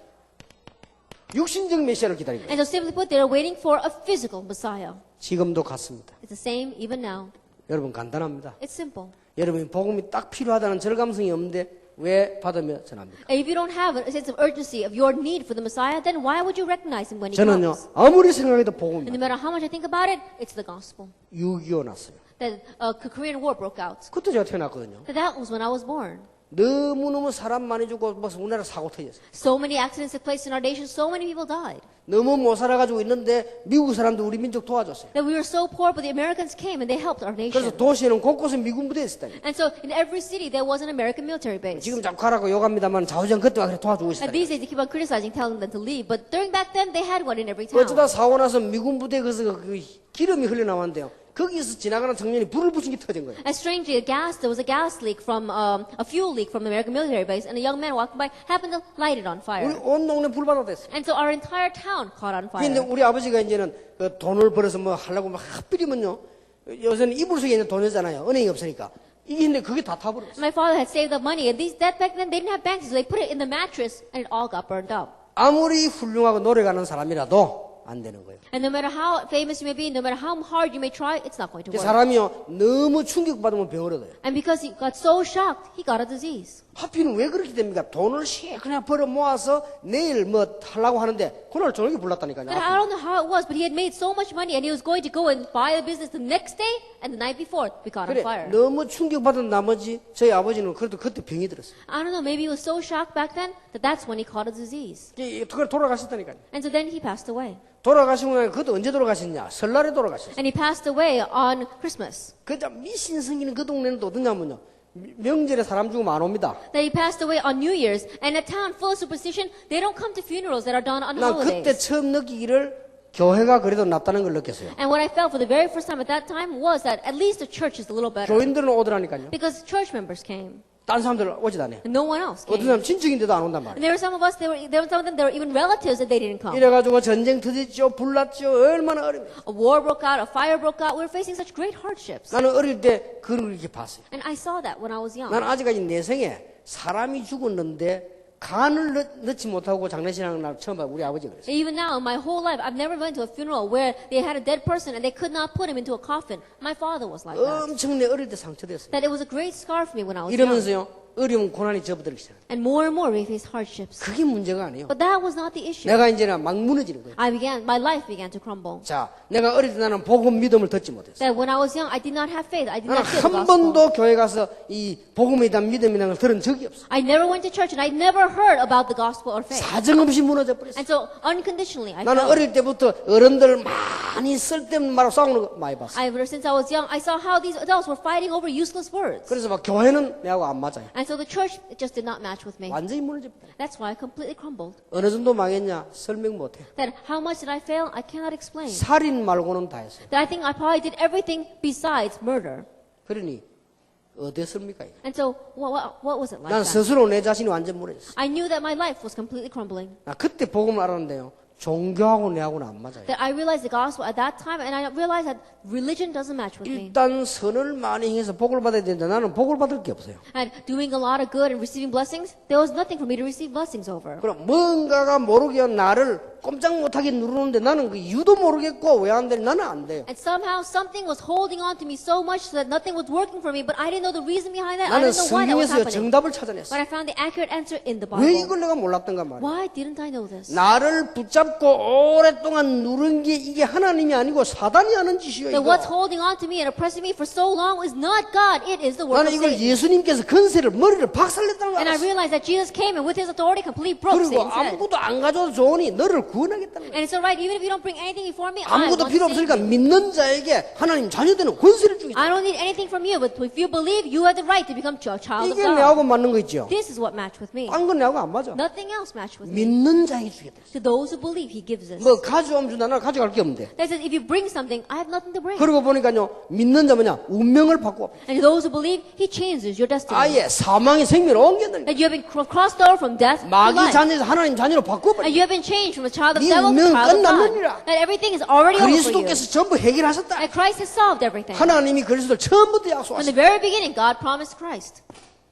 육신적 메시아를 기다리는 거예요. And so simply put, they're waiting for a physical Messiah. 지금도 같습니다. It's the same even now. 여러분 간단합니다. It's simple. 여러분이 복음이 딱 필요하다는 절감성이 없는데 왜 받으며 전합니까? And if you don't have a sense of urgency of your need for the Messiah, then why would you recognize him when he 저는요 comes? 아무리 생각해도 And 복음이 no matter how much I think about it, it's the gospel. 6.25 났어요. That the Korean War broke out. 그때 제가 태어났거든요. That was when I was born. 너무너무 사람 많이 죽고 무슨 우리나라 사고 터졌어요. So many accidents took place in our nation. So many people died. 너무 못 살아가지고 있는데 미국 사람도 우리 민족 도와줬어요. That we were so poor, but the Americans came and they helped our 그래서 nation. 도시에는 곳곳에 미군 부대 있었다. And so in every city there was an American military base. 지금 자꾸 가라고 욕합니다만 좌우전 그때 와 그래 도와주고 있었다. And these days they keep on criticizing, telling them to leave. But during back then they had one in every town. 어쩌다 사고 나서 미군 부대 거기서 그 기름이 흘러나왔는데요. 거기서 지나가는 청년이 불을 붙인 게 터진 거예요. And strangely, there was a gas leak from a fuel leak from the American military base, and a young man walking by happened to light it on 우리 fire. 온 동네 불바다 됐어요. And so our entire town caught on 근데 fire. 우리 아버지가 이제는 그 돈을 벌어서 뭐 하려고 막 하필이면요. 요새는 이불 속에 있는 돈이잖아요. 은행이 없으니까. 이게 근데 그게 다 타버렸어요. My father had saved up money, and that back then they didn't have banks, so they put it in the mattress, and it all got burned up. 아무리 훌륭하고 노력하는 사람이라도 안 되는 거예요. And no matter how famous you may be, no matter how hard you may try, it's not going to 그 work. 사람이요 너무 충격받으면 병을 얻어요. And because he got so shocked, he got a disease. 하필은 왜 그렇게 됩니까? 돈을 그냥 벌어 모아서 내일 뭐 하려고 하는데 그날 저녁에 불났다니까요. And I don't know how it was, but he had made so much money, and he was going to go and buy a business the next day, and the night before, we caught on 그래 fire. 너무 충격받은 나머지 저희 아버지는 그래도 그때 병이 들었어요. I don't know, maybe he was so shocked back then that that's when he caught a disease. 그걸 돌아가셨다니까요. And so then he passed away. 돌아가시고 나서 그것도 언제 돌아가셨냐? 설날에 돌아가셨어요. And he passed away on Christmas. 그자 미신 생기는 그 동네는 또 어떠냐면요. 명절에 사람 죽으면 안 옵니다. That he passed away on New Year's. And a town full of superstition, they don't come to funerals that are done on 난 그때 holidays. 처음 느끼기를 교회가 그래도 낫다는 걸 느꼈어요. And what I felt for the very first time at that time was that at least the church is a little better. 교인들은 오더라니까요. Because church members came. 딴 사람들 오지도 않아요. And no one else 어떤 came. 사람 친척인데도 안 온단 And 말이에요. there were some of us, some of them, there were even relatives that they didn't come. 이래가지고 전쟁 터졌죠. 불났죠. 얼마나 어렵니다. A war broke out, a fire broke out. We were facing such great hardships. 나는 어릴 때 그걸 이렇게 봤어요. And I saw that when I was young. 나는 아직까지 내 생에 사람이 죽었는데 간을 넣지 못하고 장례식하는 날 처음 봐요. 우리 아버지가 그랬어요. Even now, in my whole life, I've never been to a funeral where they had a dead person and they could not put him into a coffin. My father was like that. 엄청 내 어릴 때 상처됐어요. That it was a great scar for me when I was young. 이러면서요. 어려운 고난이 접어들기 시작해요. And more we faced hardships. 그게 문제가 아니에요. But that was not the issue. 내가 이제는 막 무너지는 거예요. My life began to crumble. 자, 내가 어릴 때 나는 복음 믿음을 듣지 못했어요. That when I was young, I did not have faith. I did 나는 not feel the 한 gospel. 번도 교회 가서 이 복음에 대한 믿음이라는 걸 들은 적이 없어요. I never went to church and I never heard about the gospel or faith. 사정없이 무너져 버렸어요. And so unconditionally, I 나는 felt. 어릴 때부터 어른들 막 많이 쓸데없는 말로 싸우는 거 많이 봤어요. Since I was young, I saw how these adults were fighting over useless words. 그래서 막 교회는 내하고 안 맞아요. And so the church just did not match with me. 완전히 무너집니다. That's why I completely crumbled. 어느 정도 망했냐 설명 못해. Then how much did I fail? I cannot explain. 살인 말고는 다 했어요. That I think I probably did everything besides murder. 그러니 어땠습니까? And so what was it like 난 that? 스스로 내 자신이 완전 무너졌어요. I knew that my life was completely crumbling. 나 그때 복음을 알았는데요. 종교하고 내하고는 안 맞아요. That I realized the gospel at that time, and I realized that religion doesn't match with me. 일단 선을 많이 행해서 복을 받아야 되는데 나는 복을 받을 게 없어요. And doing a lot of good and receiving blessings, there was nothing for me to receive blessings over. 그럼 뭔가가 모르게 나를 꼼짝 못하게 누르는데 나는 그 이유도 모르겠고 왜 안 돼? 나는 안 돼요. And somehow something was holding on to me so much so that nothing was working for me, but I didn't know the reason behind that. I 나는 didn't know why that was 성경에서 happening. 정답을 But 찾아냈어. I found the accurate answer in the 왜 Bible. 이걸 내가 몰랐던가 말이야. Why didn't I know this? 나를 붙잡고 오랫동안 누른 게 이게 하나님이 아니고 사단이 하는 짓이요. That what's 이거. holding on to me and oppressing me for so long is not God, it is the work 나는 of 이걸 Satan. 예수님께서 건세를 머리를 박살냈다는 걸 And I 알았어. realized that Jesus came and with his authority completely broke 그리고 Satan's head. 아무것도 안 가져도 좋으니 너를 구원하겠다는 거야. And it's alright, even if you don't bring anything before me, I 아무것도 want 필요 to save 없으니까 you. 믿는 자에게 하나님 자녀되는 권세를 주겠다. I don't need anything from you, but if you believe, you have the right to become a child of 이게 God. 내하고 맞는 거 있죠. This is what matched with me. 딴 건 내하고 안 맞아. Nothing else matched with me. 믿는 자에게 주겠다. To those who believe, He gives us. 뭐 가져오면 준다. 나 가져갈 게 없는데. That says, if you bring something, I have nothing to bring. 그러고 보니까요. 믿는 자 뭐냐. 운명을 바꾸어. And to those who believe, He changes your destiny. 아예 사망의 생명을 옮겨드는 That you have been crossed over from death to 마귀 life. 자녀에서 하나님 자녀로 바꾸어버려. And you have been changed from a child of 네 devil to a 운명은 child of God. 끝났느니라. That everything is already over for you. 그리스도께서 전부 해결하셨다. That Christ has solved everything. 하나님이 그리스도를 처음부터 From the 약속하셨다. very beginning, God promised Christ.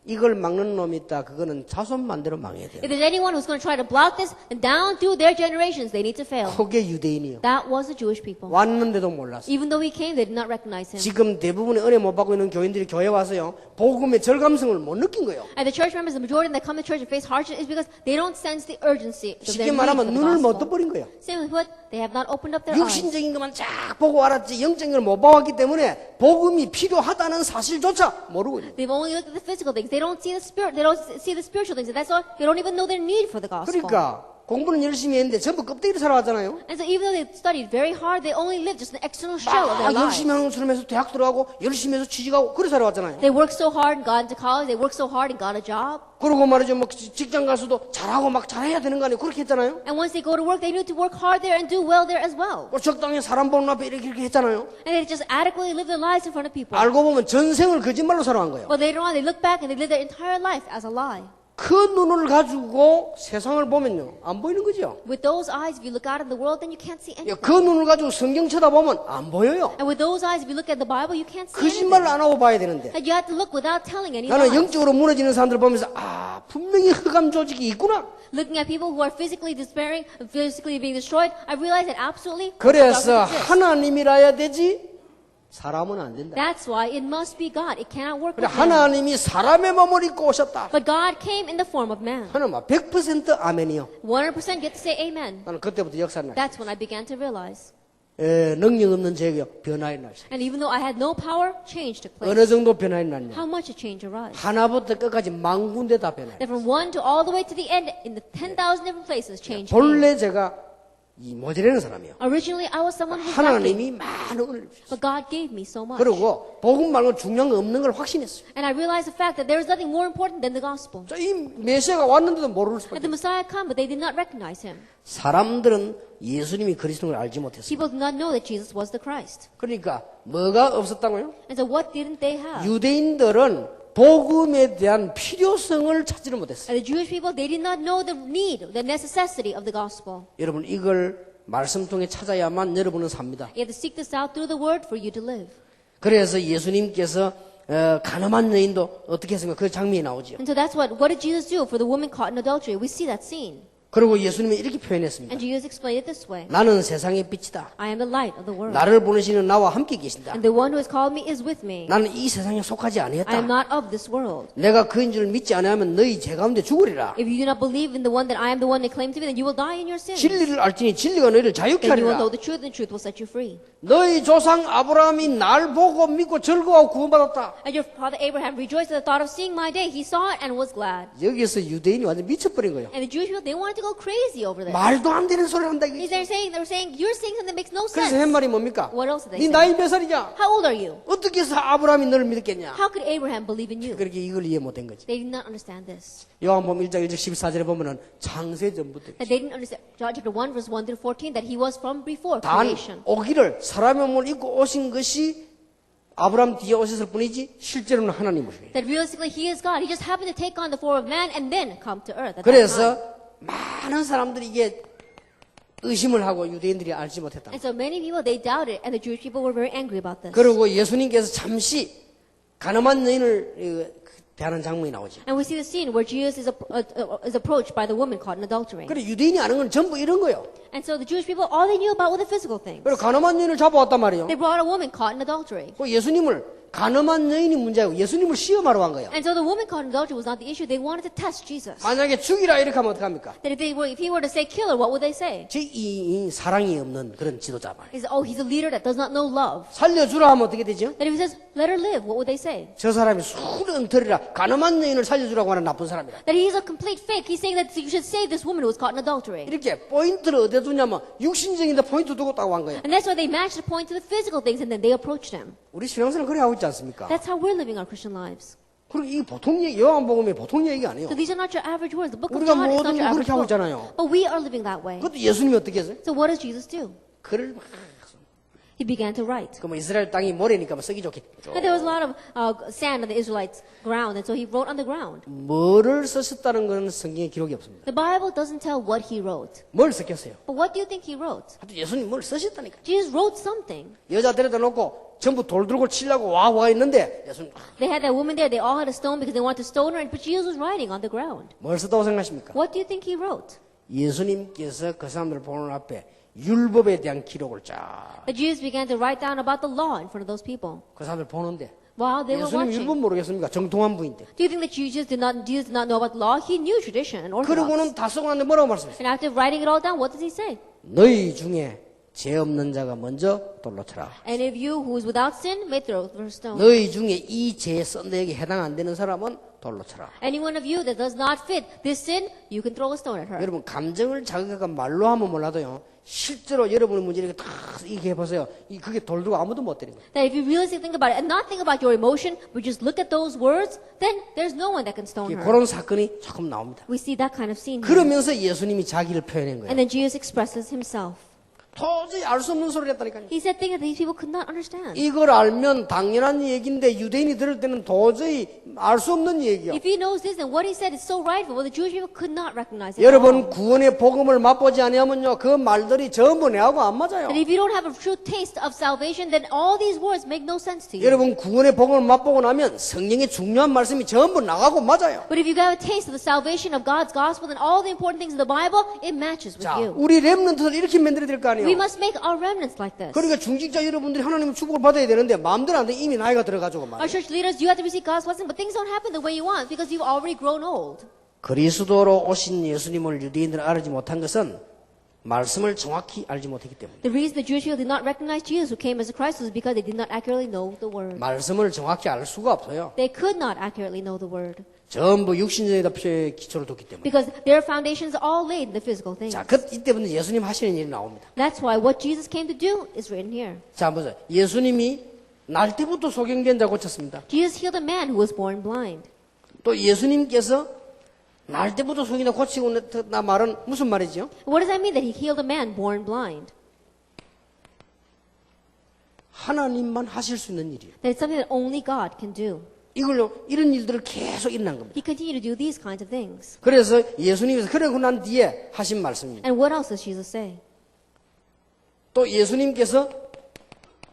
이걸 막는 놈이 있다. 그거는 자손 만대로 망해야 돼요. If there's anyone who's going to try to block this, and down through their generations, they need to fail. 그게 유대인이요. That was the Jewish people. 왔는데도 몰랐어. Even though He came, they did not recognize Him. 지금 대부분의 은혜 못 받고 있는 교인들이 교회 와서요. 복음의 절감성을 못 느낀 거예요. And the church members, the majority that come to church and face hardship is because they don't sense the urgency of 쉽게 their need for 말하면 the 눈을 못 gospel. 떠버린 거예요. Simply put, they have not opened up their eyes. 육신적인 것만 쫙 보고 알았지 영적인 걸 못 봐왔기 때문에 복음이 필요하다는 사실조차 모르고 있는 거예요. They've only looked at the physical things. They don't see the spirit. They don't see the spiritual things. And that's all. They don't even know their need for the gospel. 그러니까 공부는 열심히 했는데 전부 껍데기로 살아왔잖아요. And so even though they studied very hard, they only lived just an external shell of their 막 lives. 열심히 하는 것처럼 해서 대학 들어가고 열심히 해서 취직하고 그래 살아왔잖아요. They worked so hard and got into college. They worked so hard and got a job. 그러고 말이죠. 뭐 직장 가서도 잘하고 막 잘해야 되는 거 아니에요. 그렇게 했잖아요. And once they go to work, they need to work hard there and do well there as well. 뭐 적당히 사람 보는 앞에 이렇게 했잖아요. And they just adequately live their lives in front of people. 알고 보면 전생을 거짓말로 살아간 거예요. But later on, they look back and they live their entire life as a lie. 그 눈을 가지고 세상을 보면요. 안 보이는 거죠. With those eyes, if you look out in the world, then you can't see anything. 그 눈을 가지고 성경 쳐다보면 안 보여요. And with those eyes, if you look at the Bible, you can't see 거짓말을 anything. 안 하고 봐야 되는데. And you have to look without telling any 나는 lies. 영적으로 무너지는 사람들 보면서 아 분명히 흑암 조직이 있구나. Looking at people who are physically despairing, physically being destroyed, I realize that absolutely 그래서 darkness exists. 하나님이라야 되지 사람은 안 된다. That's why it must be God. It cannot work 그래 with man. 하나님이 사람의 몸을 입고 오셨다. But God came in the form of man. 하나님 100% 아멘이요. 100% get to say amen. 나는 그때부터 역사를 날. That's when I began to realize. 능력 없는 제게 변화의 날. And even though I had no power, change took place. 어느 정도 변화의 날냐? How much a change arose? 하나부터 끝까지 만 군데 다 변화해. That from one to all the way to the end, in the 10,000 different places, change came. 본래 제가 이 모델하는 사람이에요. Originally, I was someone who was lacking, 하나님이 많은 은혜를 주셨어요. but God gave me so much. 그리고 복음 말고 중요한 거 없는 걸 확신했어요. And I realized the fact that there is nothing more important than the gospel. 이 메시아가 왔는데도 모를 수밖에 That the 없어요. Messiah come, but they did not recognize him. 사람들은 예수님이 그리스도를 알지 못했어요. People did not know that Jesus was the Christ. 그러니까 뭐가 없었다고요? And so what didn't they have? 유대인들은 복음에 대한 필요성을 찾지를 못했어요. And the Jewish people, they did not know the need, the necessity of the gospel. 여러분 이걸 말씀 통해 찾아야만 여러분은 삽니다. You have to seek this out through the word for you to live. 그래서 예수님께서 가늠한 여인도 어떻게 했습니까? 그 장면이 나오죠. And so that's what did Jesus do for the woman caught in adultery? We see that scene. 그리고 예수님이 이렇게 표현했습니다. And Jesus explained it this way. 나는 세상의 빛이다. I am the light of the world. 나를 보내시는 나와 함께 계신다. And the one who has called me is with me. 나는 이 세상에 속하지 I am 아니했다. not of this world. 내가 그인 줄 믿지 않으면 너희 죄 가운데 죽으리라. If you do not believe in the one that I am the one they claim to be, then you will die in your sins. 진리를 알지니 진리가 너희를 자유케 Then you will 하리라. know the truth, and the truth will set you free. 너희 조상 아브라함이 날 보고 믿고 즐거워하고 구원받았다. And your father Abraham rejoiced at the thought of seeing my day. He saw it and was glad. 여기서 유대인이 완전 미쳐버린 거예요. And the Jewish people, they wanted to go crazy over this. 말도 안 되는 소리를 한다 Is 이게. they're saying you're saying something that makes no 그래서 sense. 한 말이 뭡니까? What else did 네 they say? 나이 몇 살이냐? How old are you? 어떻게 해서 아브라함이 너를 믿었겠냐? How could Abraham believe in you? 그렇게 이걸 이해 못한 거지. They did not understand this. 요한복음 1장 1절 14절에 보면은 창세 전부터 That they didn't understand John chapter 1 verse 1 through 14 that he was from before 단 creation. 오기를 사람의 몸을 입고 오신 것이 아브라함 뒤에 오셨을 뿐이지 실제로는 하나님이에요. That realistically he is God. He just happened to take on the form of man and then come to earth. At that time. 그래서 많은 사람들이 이게 의심을 하고 유대인들이 알지 못했다. And so many people they doubted, and the Jewish people were very angry about this. 그리고 예수님께서 잠시 가늠한 여인을 대하는 장면이 나오죠. And we see the scene where Jesus is approached by the woman caught in adultery. 그래 유대인이 아는 건 전부 이런 거예요. And so the Jewish people, all they knew about were the physical things. 그리고 가늠한 여인을 잡아왔단 말이에요. They brought a woman caught in adultery. 그 예수님을 가늠한 여인이 문제고 예수님을 시험하러 간 거예요. And so the woman caught in adultery was not the issue. They wanted to test Jesus. 만약에 죽이라 이렇게 하면 어떡합니까? That if he were to say kill her, what would they say? 이 사랑이 없는 그런 지도자 말이에요. He said, oh, he's a leader that does not know love. 살려주라 하면 어떻게 되죠? That if he says, let her live, what would they say? 저 사람이 수렁터리라 가늠한 여인을 살려주라고 하는 나쁜 사람이라. That he's a complete fake. He's saying that you should save this woman who was caught in adultery. 이렇게 포인트를 어디에 두냐면 육신적인데 포인트 두고 따고 한 거예요. And that's why they matched the point to the physical things and then they approached him. 우리 신앙생활 그래 하고 있지 않습니까? That's how we're living our Christian lives. 그리고 이 보통 얘기, 요한복음이 보통 얘기가 아니에요. So these are not your average words. The book of 우리가 John is not 모든 your 걸 average 그렇게 하고 book. 있잖아요. But we are living that way. 그것도 예수님이 어떻게 했어요? So what does Jesus do? 글을 막, He began to write. 그 뭐 이스라엘 땅이 모래니까 뭐 쓰기 좋게. And there was a lot of sand on the Israelites' ground, and so he wrote on the ground. 뭐를 쓰셨다는 건 성경에 기록이 없습니다. The Bible doesn't tell what he wrote. 뭘 썼겠어요? But what do you think he wrote? 하여튼 예수님 뭘 쓰셨다니까. Jesus wrote something. 여자 데려다 놓고 전부 돌 들고 치려고 와 했는데 예수님 They had that woman there. They all had a stone because they wanted to stone her, but Jesus was writing on the ground. 뭘 썼다고 생각하십니까? What do you think he wrote? 예수님께서 그 사람들 보는 앞에 율법에 대한 기록을 쫙 That Jesus began to write down about the law in front of those people. 그 사람들 보는데 While they were 예수님 watching. 율법 모르겠습니까? 정통한 분인데. Do you think that Jesus did not know about the law? He knew tradition and orthodox. 그러고는 다 쓰고 났는데 뭐라고 말씀했어요? And after writing it all down, what does he say? 너희 중에 죄 없는 자가 먼저 돌로 쳐라. And if you who is without sin may throw the stone. 너희 중에 이 죄에 썬 데에게 해당 안 되는 사람은 돌로 쳐라. Any one of you that does not fit this sin, you can throw a stone at her. 여러분 감정을 자극하고 말로 하면 몰라도요. 실제로 여러분의 문제를 이렇게 다 이렇게 해보세요. 그게 돌들고 아무도 못 때리는 거예요. That if you realistically think about it and not think about your emotion, but just look at those words, then there's no one that can stone her. 그런 사건이 조금 나옵니다. We see that kind of scene here. 그러면서 예수님이 자기를 표현한 거예요. And then Jesus expresses himself. 도저히 알 수 없는 소리를 했다니까요. He said things that these people could not understand. 이걸 알면 당연한 얘기인데 유대인이 들을 때는 도저히 알 수 없는 얘기야. If he knows this, then what he said is so rightful. Well, the Jewish people could not recognize it. at 여러분 all. 구원의 복음을 맛보지 아니하면요 그 말들이 전부 내하고 안 맞아요. And if you don't have a true taste of salvation, then all these words make no sense to you. 여러분 구원의 복음을 맛보고 나면 성경의 중요한 말씀이 전부 나가고 맞아요. But if you got a taste of the salvation of God's gospel, then all the important things in the Bible, it matches with 자, you. 우리 렘넌트들 이렇게 만들어야 될 거 아니에요. We must make our remnants like this. 그러니까 중직자 여러분들이 하나님의 축복을 받아야 되는데 마음대로 안 돼. 이미 나이가 들어가지고 Our 말이에요. church leaders, you have to receive God's blessing, but things don't happen the way you want because you've already grown old. 그리스도로 오신 예수님을 유대인들은 알지 못한 것은 말씀을 정확히 알지 못했기 때문에. The reason the Jewish people did not recognize Jesus who came as a Christ was because they did not accurately know the word. 말씀을 정확히 알 수가 없어요. They could not accurately know the word 전부 육신적인 표에 기초를 뒀기 때문에. because their foundations are all laid in the physical things. 자, 이때부터 예수님 하시는 일이 나옵니다. That's why what Jesus came to do is written here. 자, 보세요. 예수님이 날 때부터 소경된 자 고쳤습니다. Jesus healed a man who was born blind. 또 예수님께서 날 때부터 소경된 고치고 나 말은 무슨 말이죠? What does that mean that he healed a man born blind? 하나님만 하실 수 있는 일이에요. That it's something that only God can do. 이런 일들을 계속 일어난 겁니다. He continued to do these kinds of things. 그래서 예수님께서 그러고 난 뒤에 하신 말씀입니다. And what else does Jesus say? 또 예수님께서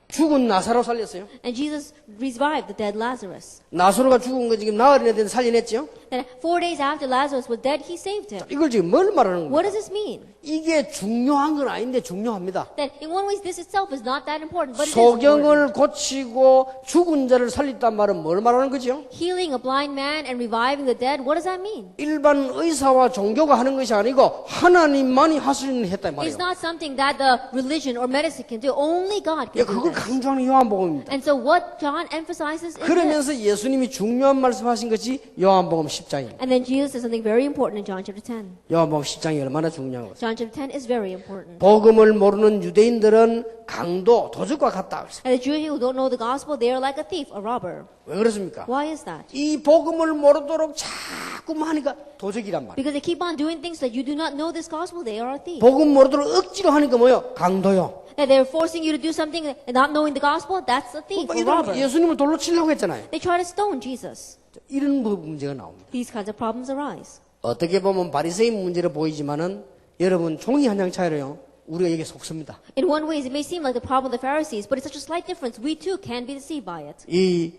죽은 나사로 살렸어요. And Jesus revived the dead Lazarus. 나사로가 죽은 거 지금 나흘이나 됐는데 살려냈죠. That 4 days after Lazarus was dead, he saved him. 이걸 지금 뭘 말하는 What 겁니까? does this mean? 이게 중요한 건 아닌데 중요합니다. That in one way, this itself is not that important, but it is important. 소경을 고치고 죽은 자를 살렸단 말은 뭘 말하는 거죠? Healing a blind man and reviving the dead, what does that mean? 일반 의사와 종교가 하는 것이 아니고 하나님만이 할 수 있는 했단 말이에요. It's not something that the religion or medicine can do. Only God 예, can do 그걸 this. 강조하는 요한복음입니다. And so what John emphasizes is this. 그러면서 예수님이 중요한 말씀하신 것이 요한복음 10장입니다. And then Jesus says something very important in John chapter 10. 요한복음 10장이 얼마나 중요한 거죠. John chapter 10 is very important. 복음을 모르는 유대인들은 강도, 도적과 같다. And the Jews who don't know the gospel, they are like a thief, a robber. 왜 그렇습니까? Why is that? 이 복음을 모르도록 자꾸만 하니까 도적이란 말이에요. Because they keep on doing things that you do not know this gospel, they are a thief. 복음 모르도록 억지로 하니까 뭐요? 강도요. That they're forcing you to do something and not knowing the gospel, that's a thief, a robber. 이들은 예수님을 돌로 치려고 했잖아요. They try to stone Jesus. 이런 문제가 나옵니다. These kinds of problems arise. 어떻게 보면 바리새인 문제로 보이지만은 여러분 종이 한 장 차이로요. 우리가 여기에 속습니다. In one way, it may seem like the problem of the Pharisees, but it's such a slight difference. We too can be deceived by it. 이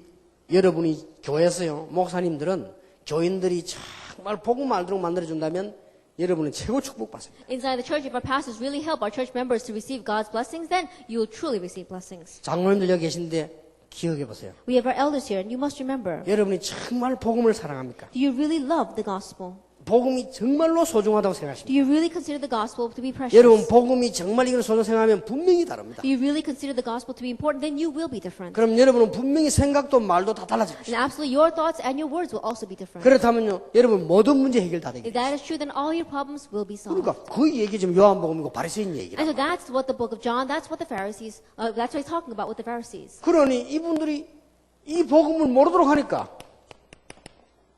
여러분이 교회에서요. 목사님들은 교인들이 정말 복음 알도록 만들어 준다면 여러분은 최고 축복받습니다. Inside the church, if our pastors really help our church members to receive God's blessings, then you will truly receive blessings. 장로님들 여기 계신데 기억해 보세요. We have our elders here, and you must remember, 여러분이 정말 복음을 사랑합니까? do you really love the gospel? 복음이 정말로 소중하다고 생각하십니까? Do you really consider the gospel to be precious? 여러분 복음이 정말 이걸 소중하다고 생각하면 분명히 다릅니다. Do you really consider the gospel to be important? Then you will be different. 그럼 여러분은 분명히 생각도 말도 다 달라질 And 것입니다. absolutely, your thoughts and your words will also be different. 그렇다면요, 여러분 모든 문제 해결 다 If 되겠죠. that is true, then all your problems will be solved. 그러니까 그 얘기 지금 요한복음이고 바리새인 얘기라. And so that's what the book of John, that's what the Pharisees, that's what he's talking about with the Pharisees. 그러니 이분들이 이 복음을 모르도록 하니까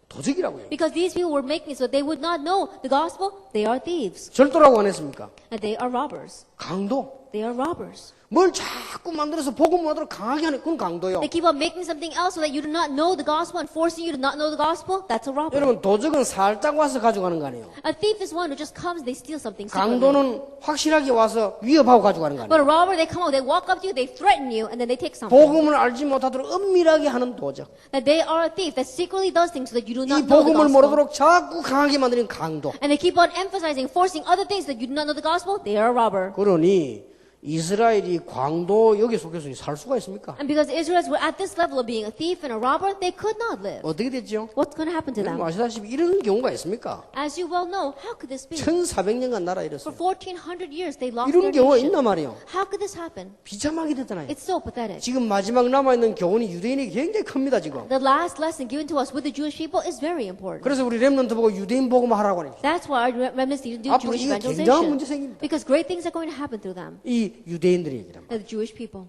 도적이라고요. Because these people were making it so they would not know the gospel, they are thieves. 절도라고 안 했습니까? And they are robbers. 강도. They are robbers. 뭘 자꾸 만들어서 복음 모르도록 강하게 하는 그건 강도요. They keep on making something else so that you do not know the gospel and forcing you to not know the gospel. That's a robber. 여러분 도적은 살짝 와서 가져가는 거 아니에요. A thief is one who just comes, they steal something. secretly. 강도는 확실하게 와서 위협하고 가져가는 거 But 아니에요. a robber, they come out, they walk up to you, they threaten you, and then they take something. 복음을 알지 못하도록 은밀하게 하는 도적. That they are a thief that secretly does things so that you do 이 not know the 복음을 gospel. 모르도록 자꾸 강하게 만드는 강도. And they keep on emphasizing, forcing other things that you do not know the gospel. They are a robber. 그러니 이스라엘이 광도 여기 속에서 살 수가 있습니까? And because Israelites were at this level of being a thief and a robber, they could not live. 어떻게 됐죠? What's going to happen to 여러분 them? 아시다시피 이런 경우가 있습니까? As you well know, how could this be? 1400년간 나라 For 이랬어요. 1400 years, they lost 이런 their 경우가 nation. 있단 말이에요. How could this happen? 비참하게 됐잖아요. It's so pathetic. 지금 마지막 남아있는 교훈이 유대인이 굉장히 큽니다 지금. The last lesson given to us with the Jewish people is very important. 그래서 우리 렘넌트 보고 유대인 복음 하라고 하니까 That's why our remnants need to do 앞으로 Jewish 이거 굉장한 문제 evangelization. 생깁니다. Because great things are going to happen through them. 이 유대인들이 얘기란 말이에요. The Jewish people.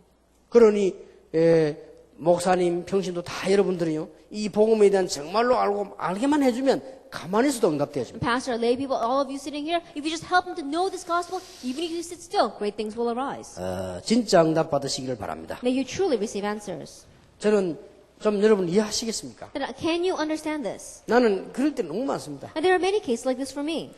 그러니 목사님, 평신도 다 여러분들이요. 이 복음에 대한 정말로 알게만 해주면 가만히 있어도 응답되어집니다. Pastor, lay people, all of you sitting here, if you just help them to know this gospel, even if you sit still, great things will arise. 진짜 응답 받으시기를 바랍니다. May you truly receive answers. 저는 좀 여러분 이해하시겠습니까? Can you understand this? 나는 그럴 때 너무 많습니다. And there are many cases like this for me.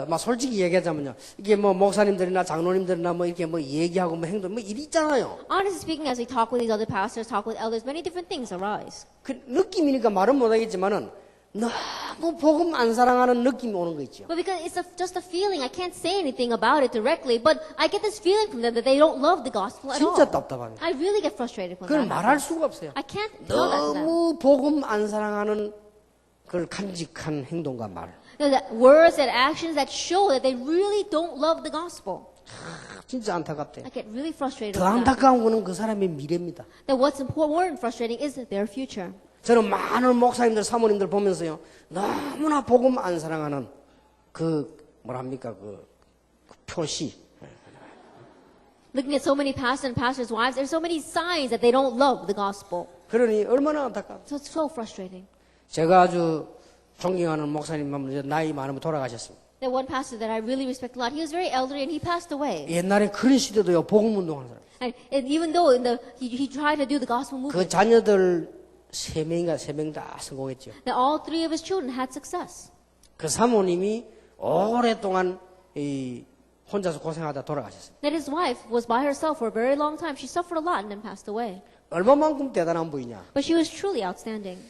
막 솔직히 얘기하자면요. 이게 뭐 목사님들이나 장로님들이나 뭐 이렇게 뭐 얘기하고 뭐 행동 뭐 일 있잖아요. Honestly speaking, as we talk with these other pastors, talk with elders, many different things arise. 그 느낌이니까 말은 못하겠지만은 너무 복음 안 사랑하는 느낌이 오는 거 있죠. But because it's just a feeling, I can't say anything about it directly, but I get this feeling from them that they don't love the gospel at all. 진짜 답답합니다. I really get frustrated when 그걸 that 말할 happens. 수가 없어요. I can't tell that to them. 너무 복음 안 사랑하는 그걸 간직한 행동과 말. You know, that words and actions that show that they really don't love the gospel. 진짜 안타깝대. I get really frustrated 더 with that. 안타까운 거는 그 사람의 미래입니다. That what's more frustrating is their future. 저는 많은 목사님들, 사모님들 보면서요. 너무나 복음 안 사랑하는 그 뭐랍니까 그 표시. Looking at so many pastors and pastors' wives, there's so many signs that they don't love the gospel. 그러니 얼마나 안타깝. So it's so frustrating. 제가 아주 존경하는 목사님 한 분 나이 많으면 돌아가셨습니다. That one pastor that I really respect a lot, he was very elderly and he passed away. 옛날에 그런 시대도요 복음 운동하는 사람. And even though he tried to do the gospel 그 movement, 자녀들 3명 다 성공했죠. that all 3 of his children had success. 그 사모님이 오랫동안 혼자서 고생하다 돌아가셨어요. That his wife was by herself for a very long time. She suffered a lot and then passed away. 얼마만큼 대단한 분이냐. But she was truly outstanding.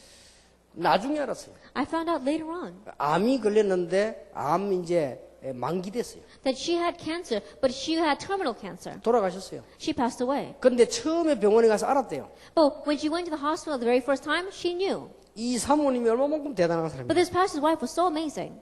나중에 알았어요. I found out later on. 암이 걸렸는데 암 이제 만기됐어요. that she had cancer, but she had terminal cancer. 돌아가셨어요. She passed away. 근데 처음에 병원에 가서 알았대요. But when she went to the hospital the very first time, she knew. 이 사모님이 얼마만큼 대단한 But 사람이에요. this pastor's wife was so amazing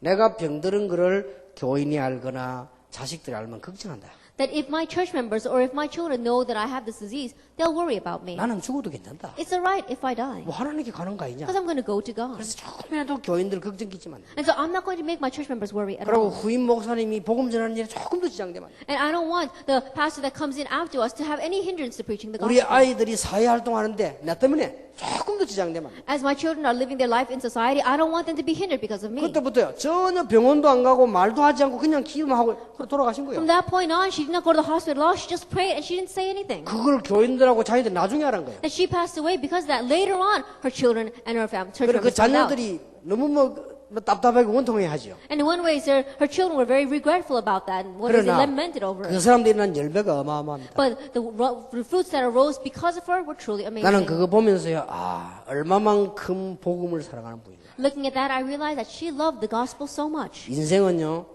내가 병들은 거를 교인이 알거나 자식들이 알면 걱정한다. that if my church members or if my children know that I have this disease, they'll worry about me. 나는 죽어도 괜찮다. It's alright if I die, 뭐 하나님께 가는 거 아니냐. because I'm going to go to God. 그래서 조금이라도 교인들 걱정 끼지 마. And so I'm not going to make my church members worry at 그리고 all. 후임 목사님이 복음 전하는 일에 조금도 지장되면 안 돼. And I don't want the pastor that comes in after us to have any hindrance to preaching the 우리 gospel. 아이들이 사회 활동하는데 나 때문에 조금도 지장되면 안 돼. As my children are living their life in society, I don't want them to be hindered because of me. 그때부터요. 전혀 병원도 안 가고 말도 하지 않고 그냥 기도만 하고 돌아가신 거예요. From that point on, she did not go to the hospital at all. She just prayed and she didn't say anything. 그걸 교인들하고 자기들 나중에 알은 거예요. That she passed away because of that later on, her children and her family, church 그래 그 members found out. 자녀들이 너무 뭐 답답하게 원통해 하죠. And in one way, her children were very regretful about that. And what is it, 그러나 lamented over 그 it. 사람들이 난 열매가 어마어마합니다. But the fruits that arose because of her were truly 나는 amazing. 그거 보면서요. 아 얼마만큼 복음을 사랑하는 분이야. Looking at that, I realized that she loved the gospel so much. 인생은요.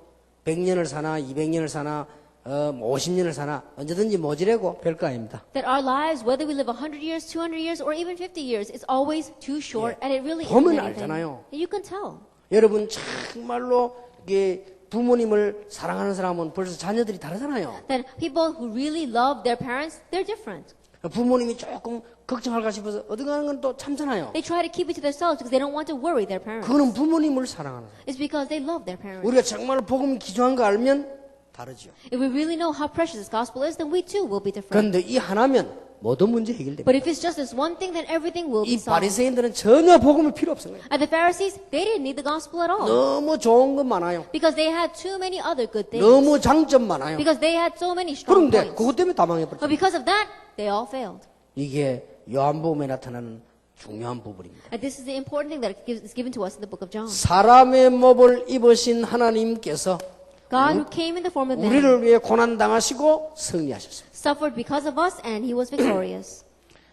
100년을 사나 200년을 사나 50년을 사나 언제든지 모지래고 별거 아닙니다. That our lives, whether we live 100 years, 200 years, or even 50 years, is always too short, and it really isn't 보면 anything. 알잖아요. You can tell. 여러분 정말로 이게 부모님을 사랑하는 사람은 벌써 자녀들이 다르잖아요. That people who really love their parents, they're different. 부모님이 조금 걱정할까 싶어서 어딘가는 건 또 참잖아요. They try to keep it to themselves because they don't want to worry their parents. 그거는 부모님을 사랑하는 거예요. It's because they love their parents. 우리가 정말 복음이 귀중한 거 알면 다르죠. If we really know how precious this gospel is, then we too will be different. 그런데 이 하나면 모든 문제 해결됩니다. But if it's just this one thing, then everything will be 이 solved. 바리새인들은 전혀 복음이 필요 없어요. And the Pharisees, they didn't need the gospel at all. 너무 좋은 건 많아요. Because they had too many other good things. 너무 장점 많아요. Because they had so many strong 그런데 points. 그것 때문에 다 망해버렸어요. But because of that, they all failed. 이게 요한복음에 나타나는 중요한 부분입니다. And this is the important thing that is given to us in the book of John. 사람의 몸을 입으신 하나님께서 God who came in the form of man 우리를 위해 고난 당하시고 승리하셨습니다. suffered because of us and he was victorious.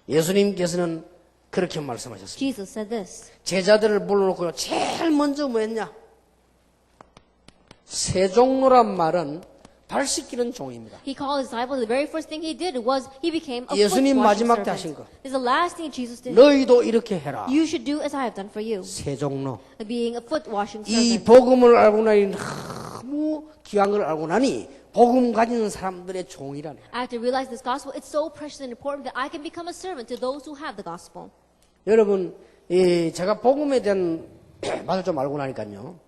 예수님께서는 그렇게 말씀하셨습니다. Jesus said this. 제자들을 불러놓고 제일 먼저 뭐 했냐? 세종로란 말은 발 씻기는 종입니다. He called his disciples. The very first thing he did was he became a foot 예수님 washing 마지막 때 하신 servant. 거. This is the last thing Jesus did. 너희도 이렇게 해라. You should do as I have done for you. 세종로. Being a foot washing 이 servant. 복음을 알고 나니 너무 귀한 걸 알고 나니 복음 가지는 사람들의 종이라네. I have to realize this gospel. It's so precious and important that I can become a servant to those who have the gospel. 여러분, 제가 복음에 대한 맛을 좀 알고 나니까요.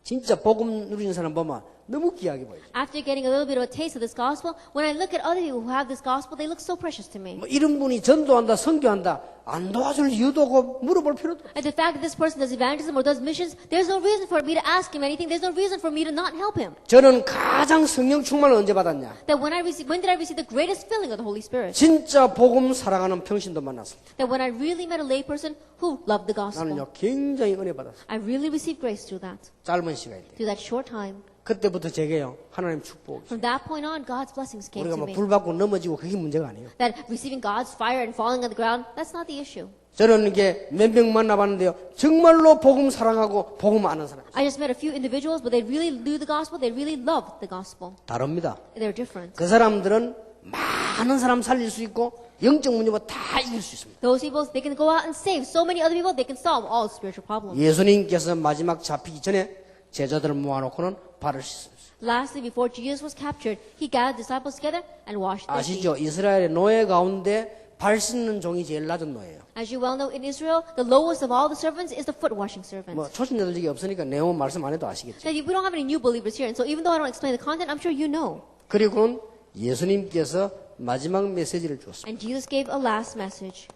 진짜 복음 누리는 사람 보면 너무 귀하게 보여요. After getting a little bit of a taste of this gospel, when I look at other people who have this gospel, they look so precious to me. 뭐 이런 분이 전도한다, 선교한다, 안 도와줄 이유도 없고 물어볼 필요도 없어요. And the fact that this person does evangelism or does missions, there's no reason for me to ask him anything. There's no reason for me to not help him. 저는 가장 성령 충만을 언제 받았냐? That when did I receive the greatest filling of the Holy Spirit? 진짜 복음 사랑하는 평신도 만났습니다. That when I really met a layperson who loved the gospel. 나는요 굉장히 은혜 받았어요. I really received grace through that. 짧은 시간인데. Through that short time. 그때부터 제게요 하나님 축복이. From that point on, God's blessings came 우리가 to 뭐 me. 불 받고 넘어지고 그게 문제가 아니에요. That receiving God's fire and falling on the ground, that's not the issue. 저는 이게 몇 명 만나봤는데요. 정말로 복음 사랑하고 복음 아는 사람. I just met a few individuals, but they really knew the gospel. They really loved the gospel. 다릅니다. They're different. 그 사람들은 많은 사람 살릴 수 있고 영적 문제도 다 이길 수 있습니다. Those people, they can go out and save so many other people. They can solve all spiritual problems. 예수님께서 마지막 잡히기 전에 제자들을 모아놓고는 발을 씻습니다. Lastly, before Jesus was captured, he gathered disciples together and washed their feet. 아시죠? 이스라엘의 노예 가운데 발 씻는 종이 제일 낮은 노예예요. As you well know, in Israel, the lowest of all the servants is the foot washing servant. 뭐 초신자들 중에 없으니까 내용 말씀 안 해도 아시겠죠. Now, we don't have any new believers here, and so even though I don't explain the content, I'm sure you know. 그리고는 예수님께서 마지막 메시지를 주었습니다. And Jesus gave a last message.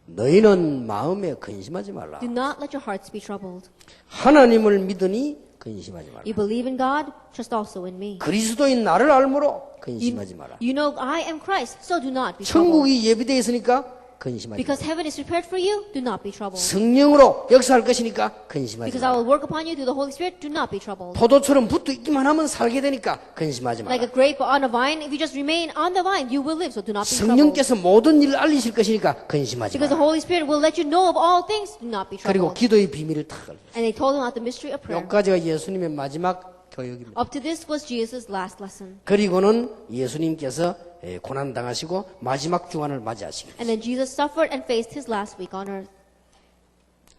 너희는 마음에 근심하지 말라. Do not let your hearts be troubled. 하나님을 믿으니 근심하지 말라. You believe in God, trust also in me. 그리스도인 나를 알므로 근심하지 마라. You know I am Christ, so do not be troubled. 천국이 예비되어 있으니까 근심하지 Because heaven is prepared for you, do not be troubled. 성령으로 역사할 것이니까 근심하지 Because I 마. will work upon you through the Holy Spirit, do not be troubled. 포도처럼 붙어 있기만 하면 살게 되니까 근심하지 마. Like a grape on a vine, if you just remain on the vine, you will live, so do not be troubled. 성령께서 모든 일을 알리실 것이니까 근심하지 Because the 마. Holy Spirit will let you know of all things, do not be 그리고 troubled. 기도의 비밀을 탁 알려. And they told him about the mystery of prayer. 여기까지가 예수님의 마지막 교육입니다. Up to this was Jesus' last lesson. 그리고는 예수님께서 고난 당하시고 마지막 주간을 맞이하시게 And then Jesus suffered and faced his last week on earth.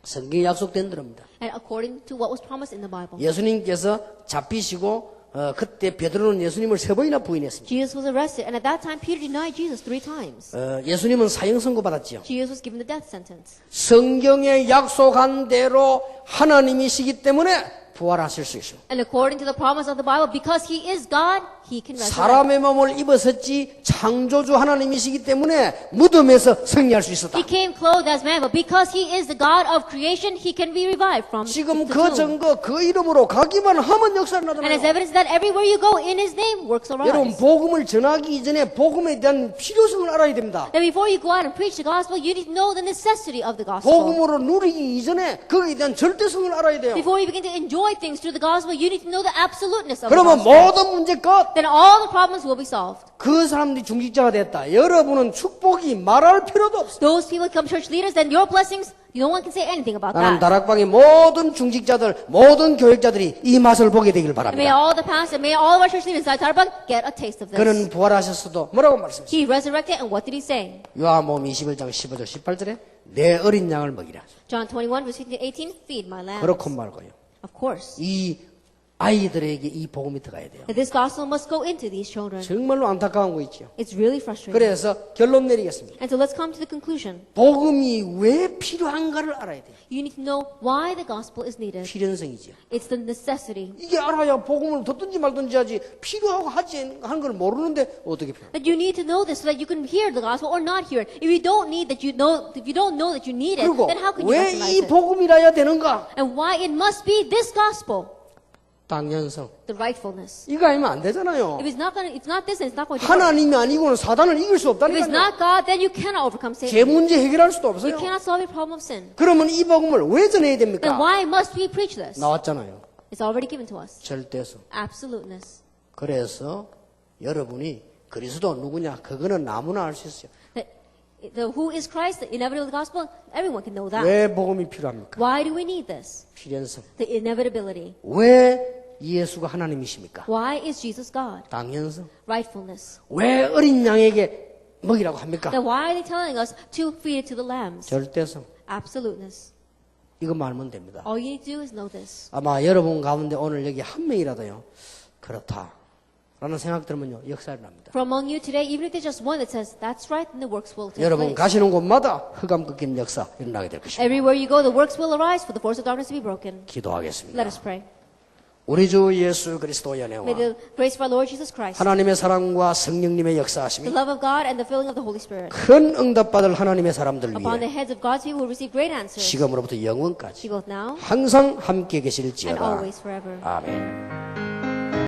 성경에 약속된 대로입니다. And according to what was promised in the Bible. 예수님께서 잡히시고 그때 베드로는 예수님을 3번이나 부인했습니다. Jesus was arrested, and at that time Peter denied Jesus 3 times. 예수님은 사형 선고 받았지요. Jesus was given the death sentence. 성경에 약속한 대로 하나님이시기 때문에 부활하실 수 있습니다. And according to the promise of the Bible, because he is God, he can resurrect. 사람의 몸을 입었었지 창조주 하나님이시기 때문에 무덤에서 승리할 수 있었다. He came clothed as man, but because he is the God of creation, he can be revived from 지금 the 그 tomb. 증거 그 이름으로 가기만 하면 역사를 And as 나타나요. evidence that everywhere you go, in his name, works 여러분 arise. 복음을 전하기 이전에 복음에 대한 필요성을 알아야 됩니다. That before you go out and preach the gospel, you need to know the necessity of the gospel. 복음으로 누리기 이전에 그에 대한 절대성을 알아야 돼요. Before you begin to enjoy things through the gospel, you need to know the absoluteness of the 그러면 gospel. 모든 문제 끝. Then all the problems will be solved. 그 사람들이 중직자가 됐다. 여러분은 축복이 말할 필요도 없어. Those people become church leaders, then your blessings, no one can say anything about 나는 that. 다락방의 모든 중직자들, 모든 교육자들이 이 맛을 보게 되길 And may 바랍니다. all the pastors, may all of our church leaders inside Tarabang get a taste of this. 그는 부활하셨어도 뭐라고 말씀하셨어요? He resurrected, and what did he say? 요한복음 21장 15절 18절에 내 어린 양을 먹이라. John 21, verse 15 to 18, feed my lambs. 그렇고 말고요. Of course. 이 아이들에게 이 복음이 들어가야 돼요. And this gospel must go into these children. 정말로 안타까운 거 있죠. It's really frustrating. 그래서 결론 내리겠습니다. And so let's come to the conclusion. 복음이 왜 필요한가를 알아야 돼요. You need to know why the gospel is needed. 필연성이죠. It's the necessity. 이게 알아야 복음을 듣든지 말든지 하지 필요하고 하지 하는 걸 모르는데 어떻게 필요? That you need to know this so that you can hear the gospel or not hear it. If you don't need that you know, if you don't know that you need it, 그리고 then how can you 왜 recognize 이 it? 복음이라야 되는가? And why it must be this gospel, 당연성. the rightfulness. 이거 아니면 안 되잖아요. If it's not this, then it's not going to work. 하나님이 아니고는 사단을 이길 수 If it's 없다니까요. not God, then you cannot overcome 제 Satan. 문제 해결할 수도 You 없어요. cannot solve your problem of sin. 그러면 이 복음을 왜 전해야 Then 됩니까? why must we preach this? 나왔잖아요. It's already given to us. 절대성. Absoluteness. 그래서 여러분이 그리스도 누구냐? 그거는 아무나 알 수 있어요. The who is Christ, the inevitable gospel, everyone can know that. 왜 복음이 필요합니까? Why do we need this? 필연성. The inevitability. 왜 예수가 하나님이십니까? Why is Jesus God? 당연성. Rightfulness. 왜 어린 양에게 먹이라고 합니까? Then why are they telling us to feed it to the lambs? 절대성. Absoluteness. 이것만 알면 됩니다. All you need to do is know this. 아마 여러분 가운데 오늘 여기 한 명이라도요. 그렇다. 라는 생각 들으면요. 역사를 납니다. For among you today, even if there's just one that says, that's right, then the works will take 여러분 place. 가시는 곳마다 흑암 꺾이는 역사 일어나게 될 것입니다. Everywhere you go, the works will arise for the force of darkness to be broken. 기도하겠습니다. Let us pray. 우리 주 예수 그리스도의 은혜와 May the grace of our Lord Jesus Christ, 하나님의 사랑과 성령님의 the 역사하심이 love of God, and the filling of the Holy Spirit 큰 응답받을 하나님의 사람들 upon the 위해 heads of God's people who receive great answers, 지금으로부터 영원까지 both now 항상 함께 and 계실지어다. always forever. 아멘.